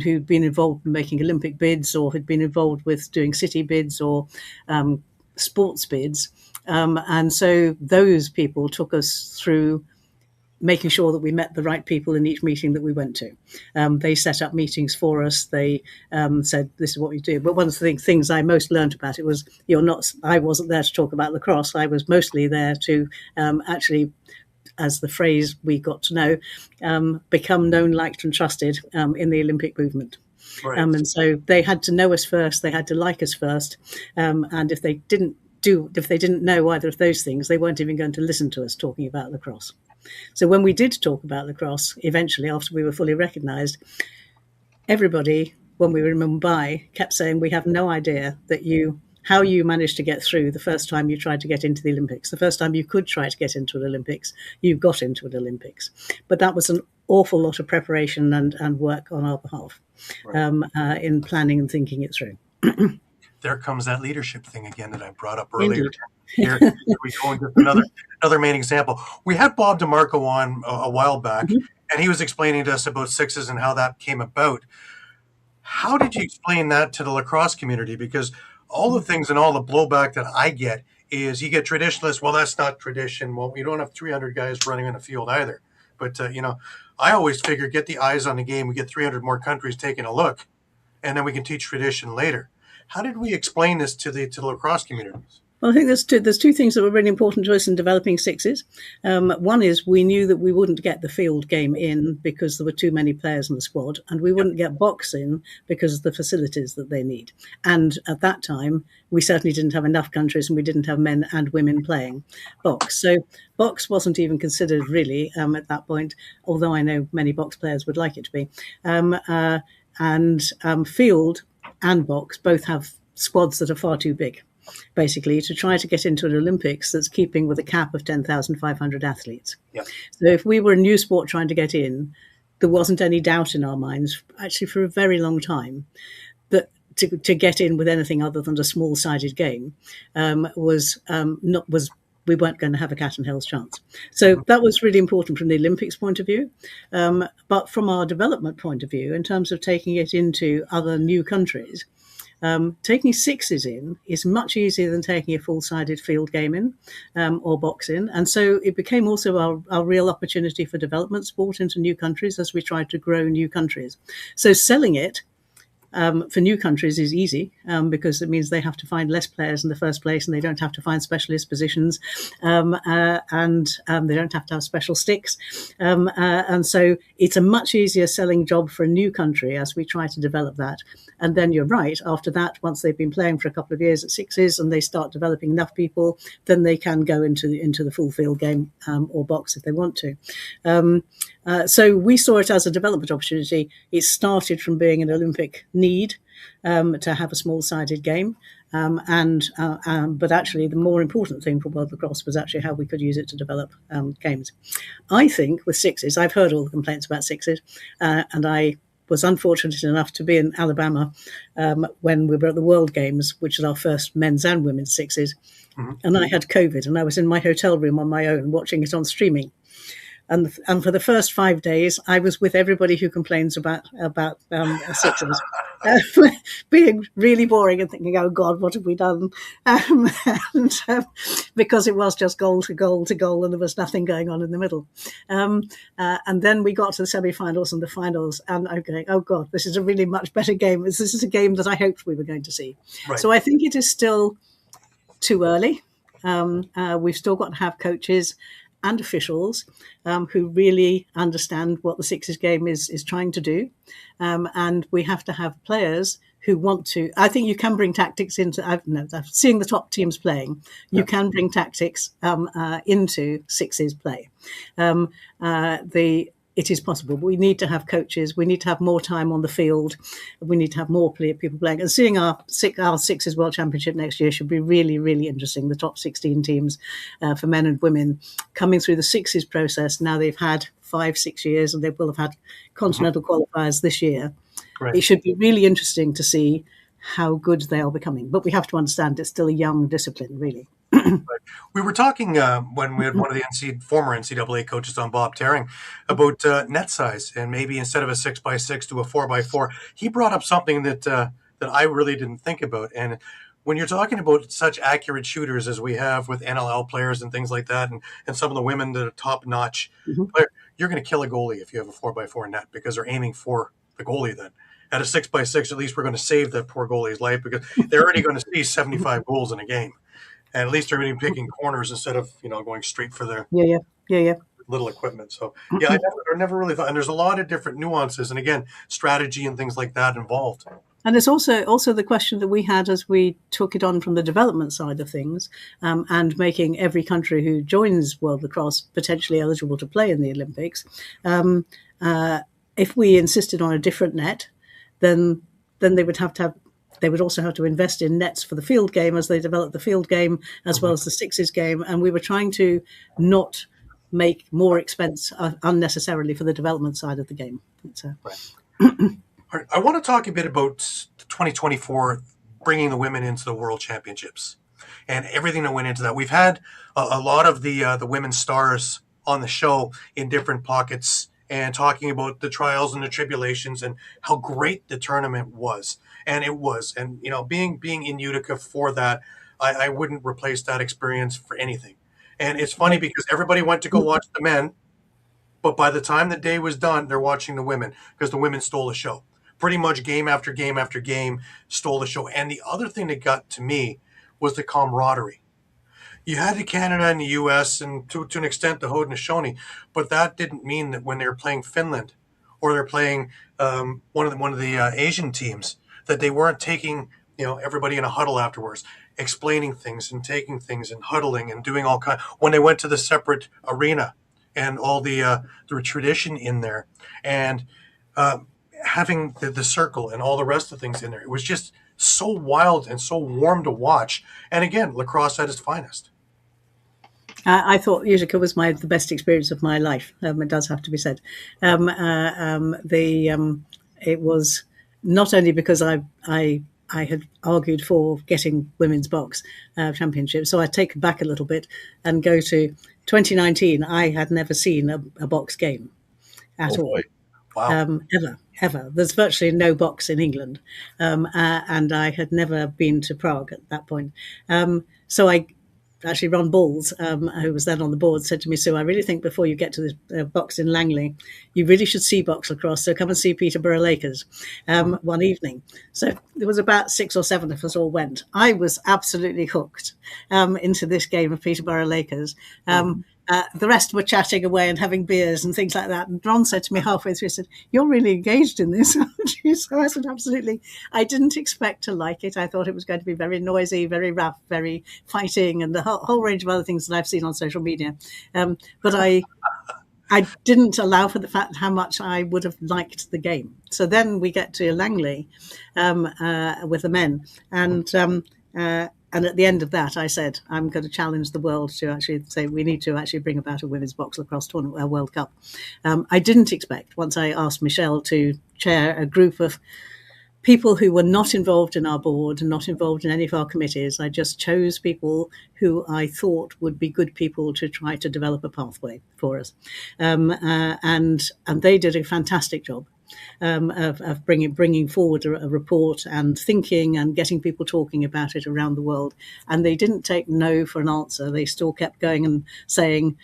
who'd been involved in making Olympic bids or had been involved with doing city bids or sports bids. And so those people took us through making sure that we met the right people in each meeting that we went to. They set up meetings for us. They said, this is what we do. But one of the things I most learned about it was I wasn't there to talk about lacrosse. I was mostly there to actually, as the phrase we got to know, become known, liked and trusted in the Olympic movement. Right. And so they had to know us first. They had to like us first. And if they didn't know either of those things, they weren't even going to listen to us talking about lacrosse. So when we did talk about lacrosse, eventually, after we were fully recognised, everybody, when we were in Mumbai, kept saying, we have no idea how you managed to get through the first time you tried to get into the Olympics. The first time you could try to get into an Olympics, you got into an Olympics. But that was an awful lot of preparation and work on our behalf, right, in planning and thinking it through. There comes that leadership thing again that I brought up earlier. Here we go into another main example. We had Bob DeMarco on a while back, and he was explaining to us about sixes and how that came about. How did you explain that to the lacrosse community? Because all the things and all the blowback that I get is you get traditionalists. Well, that's not tradition. Well, you don't have 300 guys running in a field either. But, I always figure get the eyes on the game. We get 300 more countries taking a look, and then we can teach tradition later. How did we explain this to the lacrosse communities? Well, I think there's two things that were really important to us in developing sixes. One is we knew that we wouldn't get the field game in because there were too many players in the squad, and we wouldn't get box in because of the facilities that they need. And at that time, we certainly didn't have enough countries, and we didn't have men and women playing box. So box wasn't even considered really at that point, although I know many box players would like it to be. Field and box both have squads that are far too big, basically, to try to get into an Olympics that's keeping with a cap of 10,500 athletes. Yep. So if we were a new sport trying to get in, there wasn't any doubt in our minds, actually for a very long time, that to get in with anything other than a small-sided game we weren't going to have a cat and hell's chance. So that was really important from the Olympics point of view. But from our development point of view, in terms of taking it into other new countries, taking sixes in is much easier than taking a full-sided field game in or box in. And so it became also our real opportunity for development sport into new countries as we tried to grow new countries. So selling it for new countries is easy because it means they have to find less players in the first place, and they don't have to find specialist positions, and they don't have to have special sticks. And so it's a much easier selling job for a new country as we try to develop that. And then you're right, after that, once they've been playing for a couple of years at sixes and they start developing enough people, then they can go into the full field game or box if they want to. So we saw it as a development opportunity. It started from being an Olympic need to have a small-sided game. But actually, the more important thing for World Lacrosse was actually how we could use it to develop games. I think with sixes, I've heard all the complaints about sixes, and I was unfortunate enough to be in Alabama when we were at the World Games, which is our first men's and women's sixes. Mm-hmm. And I had COVID, and I was in my hotel room on my own watching it on streaming. And for the first 5 days, I was with everybody who complains about sixes, being really boring and thinking, "Oh God, what have we done?" Because it was just goal to goal to goal, and there was nothing going on in the middle. And then we got to the semi-finals and the finals, and I'm going, "Oh God, this is a really much better game. This is a game that I hoped we were going to see." Right. So I think it is still too early. We've still got to have coaches and officials who really understand what the sixes game is trying to do. And we have to have players who want to. I think you can bring tactics into, seeing the top teams playing, you can bring tactics into sixes play. It is possible, but we need to have coaches. We need to have more time on the field. We need to have more people playing. And seeing our Sixes World Championship next year should be really, really interesting. The top 16 teams for men and women coming through the Sixes process. Now they've had 5-6 years, and they will have had continental qualifiers this year. Right. It should be really interesting to see how good they are becoming. But we have to understand it's still a young discipline, really. We were talking when we had one of the former NCAA coaches on, Bob Taring, about net size, and maybe instead of a 6x6 to a 4x4. He brought up something that I really didn't think about. And when you're talking about such accurate shooters as we have with NLL players and things like that, and some of the women that are top notch, you're going to kill a goalie if you have a 4x4 net, because they're aiming for the goalie then. At a 6x6, at least we're going to save that poor goalie's life, because they're already going to see 75 goals in a game. And at least they're really picking corners instead of, going straight for their little equipment. So, I never really thought. And there's a lot of different nuances. And again, strategy and things like that involved. And there's also the question that we had as we took it on from the development side of things, and making every country who joins World Lacrosse potentially eligible to play in the Olympics. If we insisted on a different net, then they would have to have. They would also have to invest in nets for the field game as they develop the field game, as well as the sixes game. And we were trying to not make more expense unnecessarily for the development side of the game. Right. I want to talk a bit about 2024, bringing the women into the World Championships and everything that went into that. We've had a lot of the women's stars on the show in different pockets and talking about the trials and the tribulations and how great the tournament was. And it was. And, being in Utica for that, I wouldn't replace that experience for anything. And it's funny because everybody went to go watch the men, but by the time the day was done, they're watching the women because the women stole the show. Pretty much game after game after game stole the show. And the other thing that got to me was the camaraderie. You had the Canada and the U.S. and to an extent the Haudenosaunee, but that didn't mean that when they were playing Finland or they're playing one of the Asian teams, that they weren't taking everybody in a huddle afterwards, explaining things and taking things and huddling and doing all kind. When they went to the separate arena and all the tradition in there and having the circle and all the rest of things in there, it was just so wild and so warm to watch. And again, lacrosse at its finest. I thought Utica was the best experience of my life. It does have to be said. It was not only because I had argued for getting women's box championship, so I take it back a little bit and go to 2019. I had never seen a box game at all. Wow. Ever. There's virtually no box in England, and I had never been to Prague at that point. So I actually, Ron Balls, who was then on the board, said to me, "Sue, I really think before you get to the box in Langley, you really should see box lacrosse. So come and see Peterborough Lakers one evening." So there was about 6 or 7 of us all went. I was absolutely hooked into this game of Peterborough Lakers. The rest were chatting away and having beers and things like that. And Ron said to me halfway through, he said, "You're really engaged in this, aren't you?" So I said, "Absolutely." I didn't expect to like it. I thought it was going to be very noisy, very rough, very fighting, and the whole range of other things that I've seen on social media. But I didn't allow for the fact how much I would have liked the game. So then we get to Langley with the men. And And at the end of that, I said, I'm going to challenge the world to actually say we need to actually bring about a women's box lacrosse tournament, a World Cup. I didn't expect, once I asked Michelle to chair a group of people who were not involved in our board and not involved in any of our committees. I just chose people who I thought would be good people to try to develop a pathway for us. And they did a fantastic job. Of bringing forward a report and thinking and getting people talking about it around the world. And they didn't take no for an answer. They still kept going and saying,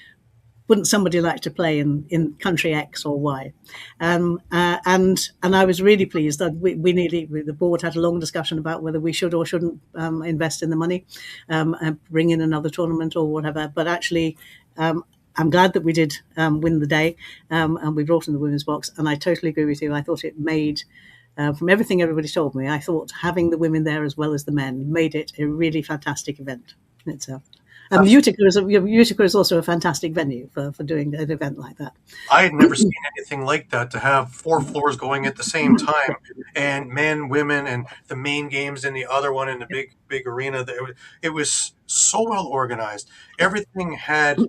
wouldn't somebody like to play in country X or Y? And I was really pleased that the board had a long discussion about whether we should or shouldn't invest in the money, and bring in another tournament or whatever. But actually, I'm glad that we did win the day, and we brought in the women's box. And I totally agree with you. I thought it made, from everything everybody told me, I thought having the women there as well as the men made it a really fantastic event itself. Utica is also a fantastic venue for doing an event like that. I had never seen anything like that, to have 4 floors going at the same time, and men, women, and the main games in the other one in the big arena. It was so well organized. Everything had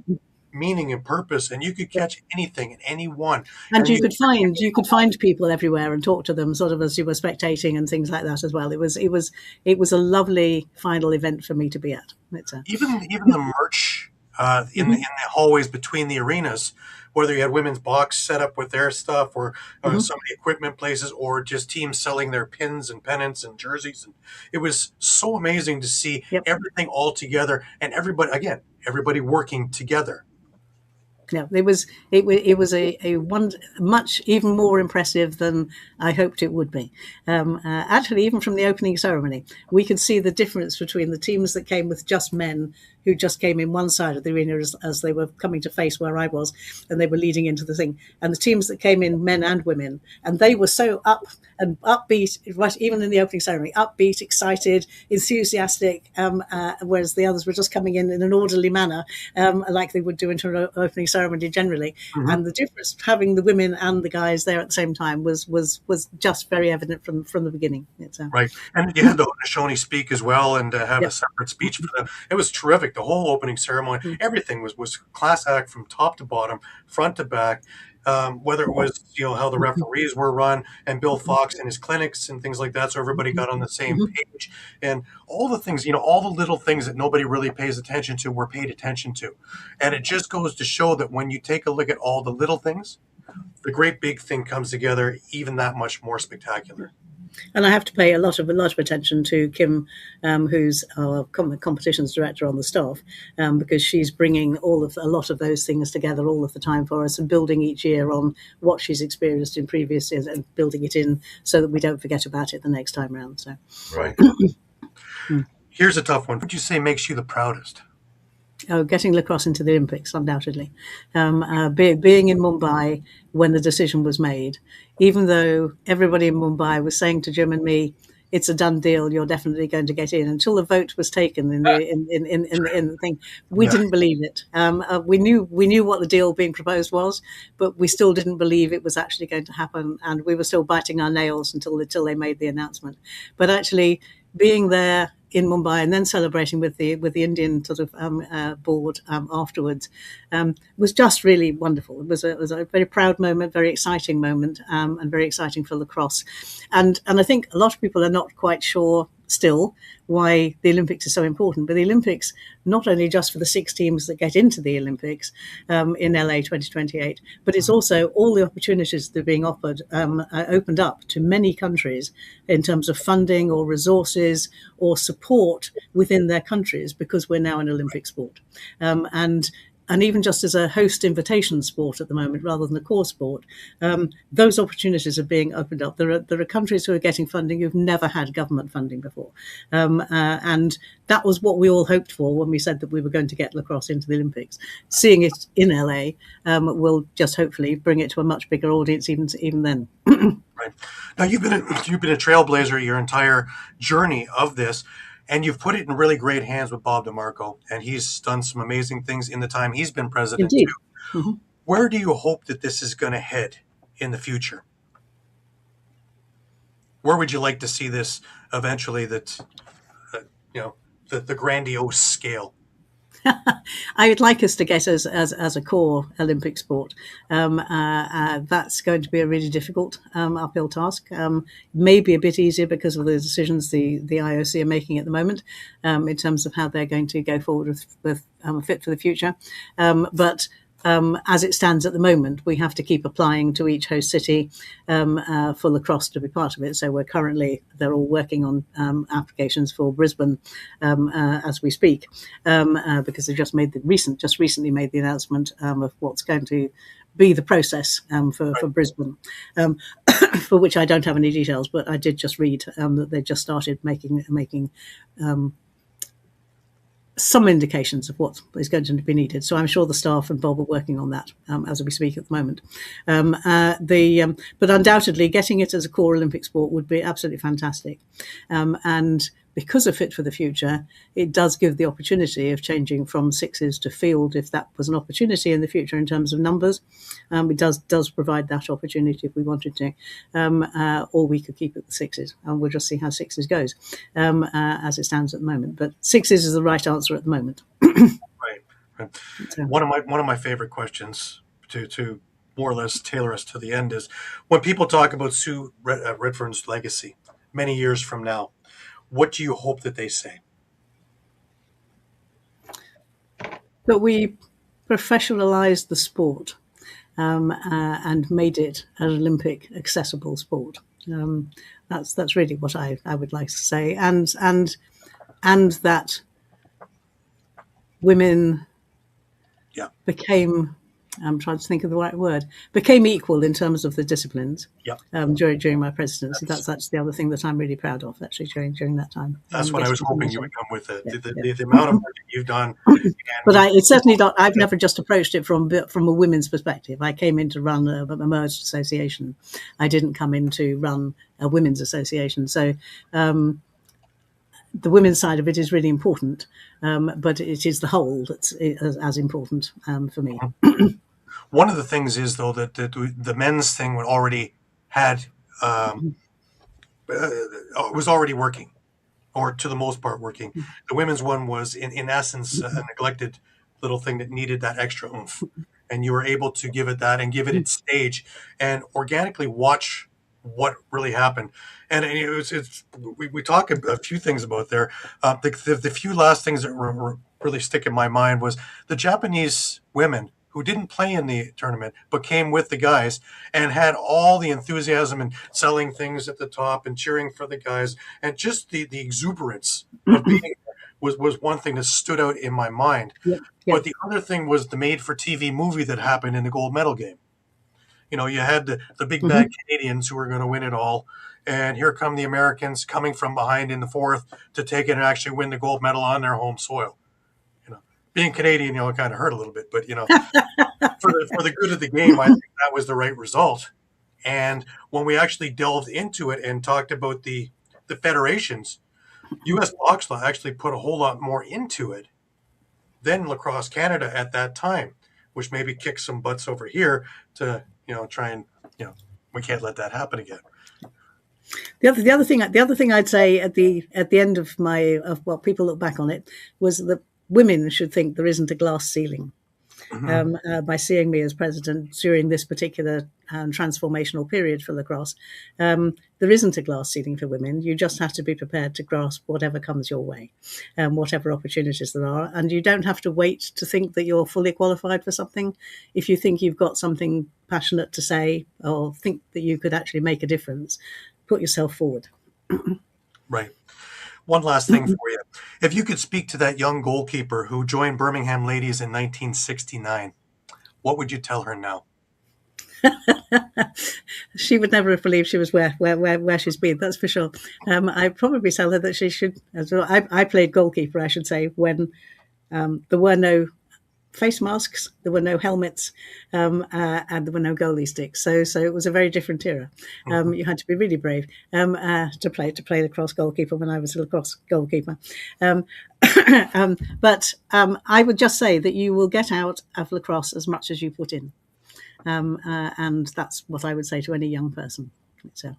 meaning and purpose, and you could catch anything and anyone. And you could find people everywhere and talk to them, sort of as you were spectating and things like that as well. It was a lovely final event for me to be at. Even the merch in the hallways between the arenas, whether you had women's box set up with their stuff, or some of the equipment places, or just teams selling their pins and pennants and jerseys. And it was so amazing to see everything all together, and everybody working together. Yeah, it was a one much even more impressive than I hoped it would be. Actually, even from the opening ceremony, we could see the difference between the teams that came with just men, who just came in one side of the arena as they were coming to face where I was, and they were leading into the thing, and the teams that came in, men and women, and they were so upbeat, right, even in the opening ceremony, upbeat, excited, enthusiastic, whereas the others were just coming in an orderly manner, like they would do into an opening ceremony generally. And the difference having the women and the guys there at the same time was just very evident from the beginning. Right, and you had the Haudenosaunee speak as well, and have a separate speech for them. It was terrific. The whole opening ceremony, everything was class act from top to bottom, front to back. Whether it was how the referees were run, and Bill Fox and his clinics and things like that, so everybody got on the same page, and all the things, all the little things that nobody really pays attention to were paid attention to. And it just goes to show that when you take a look at all the little things, the great big thing comes together even that much more spectacular. And I have to pay a lot of attention to Kim, who's our competitions director on the staff, because she's bringing a lot of those things together all of the time for us, and building each year on what she's experienced in previous years and building it in so that we don't forget about it the next time around. So, right. Here's a tough one. What would you say makes you the proudest? Oh, getting lacrosse into the Olympics, undoubtedly. Being in Mumbai when the decision was made, even though everybody in Mumbai was saying to Jim and me, it's a done deal, you're definitely going to get in. Until the vote was taken in the thing, we didn't believe it. We knew what the deal being proposed was, but we still didn't believe it was actually going to happen, and we were still biting our nails until they made the announcement. But actually, being there in Mumbai and then celebrating with the Indian sort of board afterwards was just really wonderful. It was a very proud moment, very exciting moment, and very exciting for lacrosse. And I think a lot of people are not quite sure still why the Olympics is so important. But the Olympics, not only just for the 6 teams that get into the Olympics in LA 2028, but it's also all the opportunities that are being opened up to many countries in terms of funding or resources or support within their countries, because we're now an Olympic sport. And even just as a host invitation sport at the moment, rather than a core sport, those opportunities are being opened up. There are countries who are getting funding who've never had government funding before. And that was what we all hoped for when we said that we were going to get lacrosse into the Olympics. Seeing it in LA will just hopefully bring it to a much bigger audience even then. Right. Now, you've been a trailblazer your entire journey of this. And you've put it in really great hands with Bob DeMarco, and he's done some amazing things in the time he's been president Indeed. too. Mm-hmm. Where do you hope that this is going to head in the future? Where would you like to see this eventually? the grandiose scale. I would like us to get as a core Olympic sport. That's going to be a really difficult uphill task. Maybe a bit easier because of the decisions the IOC are making at the moment in terms of how they're going to go forward with Fit for the Future. But as it stands at the moment, we have to keep applying to each host city for lacrosse to be part of it. So they're all working on applications for Brisbane as we speak, because they just recently made the announcement of what's going to be the process for Brisbane, for which I don't have any details, but I did just read that they just started making some indications of what is going to be needed. So I'm sure the staff and Bob are working on that as we speak at the moment. But undoubtedly, getting it as a core Olympic sport would be absolutely fantastic. And because of Fit for the Future, it does give the opportunity of changing from sixes to field if that was an opportunity in the future in terms of numbers. It does provide that opportunity if we wanted to, or we could keep it with sixes, and we'll just see how sixes goes as it stands at the moment. But sixes is the right answer at the moment. Right. So. One of my favorite questions to more or less tailor us to the end is when people talk about Sue Redfern's legacy many years from now. What do you hope that they say? That we professionalized the sport and made it an Olympic accessible sport. That's really what I would like to say, and that women became. I'm trying to think of the right word. Became equal in terms of the disciplines during my presidency. That's the other thing that I'm really proud of actually during that time. That's what I was hoping you would come with the amount of work that you've done. But it's certainly not. I've never just approached it from a women's perspective. I came in to run a merged association. I didn't come in to run a women's association. So the women's side of it is really important, but it is the whole that's as important for me. One of the things is, though, that the men's thing already had was already working, or to the most part working. The women's one was, in essence, a neglected little thing that needed that extra oomph, and you were able to give it that and give it its stage and organically watch what really happened. And we talk a few things about there. The few last things that were really stick in my mind was the Japanese women who didn't play in the tournament but came with the guys and had all the enthusiasm and selling things at the top and cheering for the guys, and just the exuberance of being there was one thing that stood out in my mind. But the other thing was the made-for-TV movie that happened in the gold medal game. You had the big bad Canadians who were going to win it all, and here come the Americans coming from behind in the fourth to take it and actually win the gold medal on their home soil. Being Canadian, it kind of hurt a little bit, but for the good of the game, I think that was the right result. And when we actually delved into it and talked about the federations, U.S. Box Law actually put a whole lot more into it than Lacrosse Canada at that time, which maybe kicked some butts over here to try and we can't let that happen again. The other thing I'd say at the end of what people look back on it was that women should think there isn't a glass ceiling. By seeing me as president during this particular transformational period for lacrosse, there isn't a glass ceiling for women. You just have to be prepared to grasp whatever comes your way, whatever opportunities there are. And you don't have to wait to think that you're fully qualified for something. If you think you've got something passionate to say or think that you could actually make a difference, put yourself forward. Right. One last thing for you. If you could speak to that young goalkeeper who joined Birmingham Ladies in 1969, what would you tell her now? She would never have believed she was where she's been, that's for sure. I'd probably tell her that she should, as well. I played goalkeeper, I should say, when there were no face masks, there were no helmets, and there were no goalie sticks. So it was a very different era. You had to be really brave to play lacrosse goalkeeper when I was a lacrosse goalkeeper. But I would just say that you will get out of lacrosse as much as you put in. And that's what I would say to any young person. So.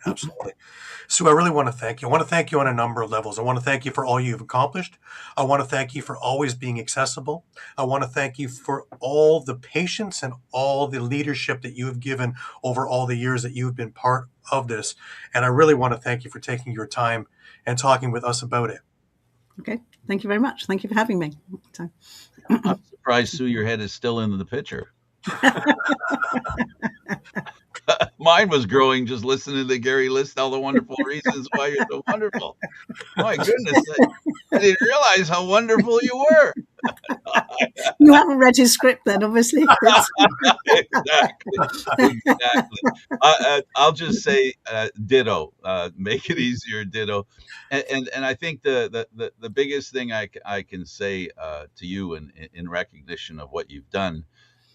Absolutely. Sue, I really want to thank you. I want to thank you on a number of levels. I want to thank you for all you've accomplished. I want to thank you for always being accessible. I want to thank you for all the patience and all the leadership that you have given over all the years that you've been part of this. And I really want to thank you for taking your time and talking with us about it. Okay. Thank you very much. Thank you for having me. So. I'm surprised, Sue, your head is still in the picture. Mine was growing just listening to Gary list all the wonderful reasons why you're so wonderful. My goodness, I didn't realize how wonderful you were. You haven't read his script then, obviously. Exactly. I'll just say ditto. Make it easier, ditto. And I think the biggest thing I can say to you in recognition of what you've done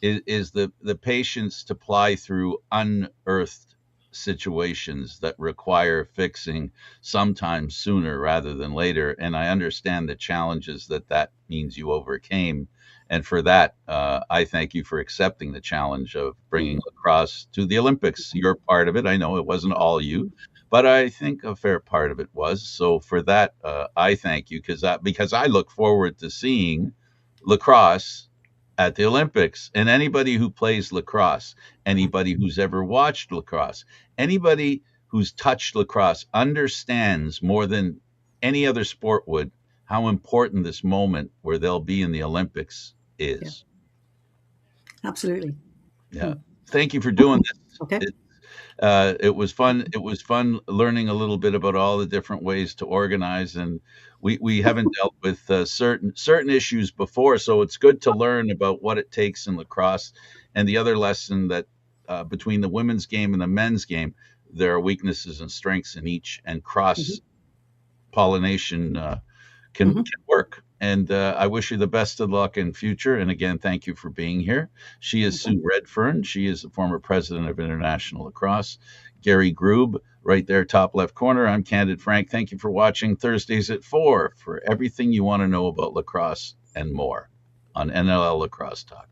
is the patience to ply through unearthed situations that require fixing sometimes sooner rather than later. And I understand the challenges that means you overcame. And for that, I thank you for accepting the challenge of bringing lacrosse to the Olympics. You're part of it. I know it wasn't all you, but I think a fair part of it was. So for that, I thank you because I look forward to seeing lacrosse at the Olympics. And anybody who plays lacrosse, anybody who's ever watched lacrosse, anybody who's touched lacrosse understands more than any other sport would how important this moment where they'll be in the Olympics is. Yeah. Absolutely. Yeah. Thank you for doing this. Okay. It was fun. It was fun learning a little bit about all the different ways to organize, and we haven't dealt with certain issues before, so it's good to learn about what it takes in lacrosse. And the other lesson that between the women's game and the men's game, there are weaknesses and strengths in each, and cross pollination can work. And I wish you the best of luck in future. And again, thank you for being here. She is Sue Redfern. She is the former president of International Lacrosse. Gary Groob, right there, top left corner. I'm Candid Frank. Thank you for watching Thursdays at 4 for everything you want to know about lacrosse and more on NLL Lacrosse Talk.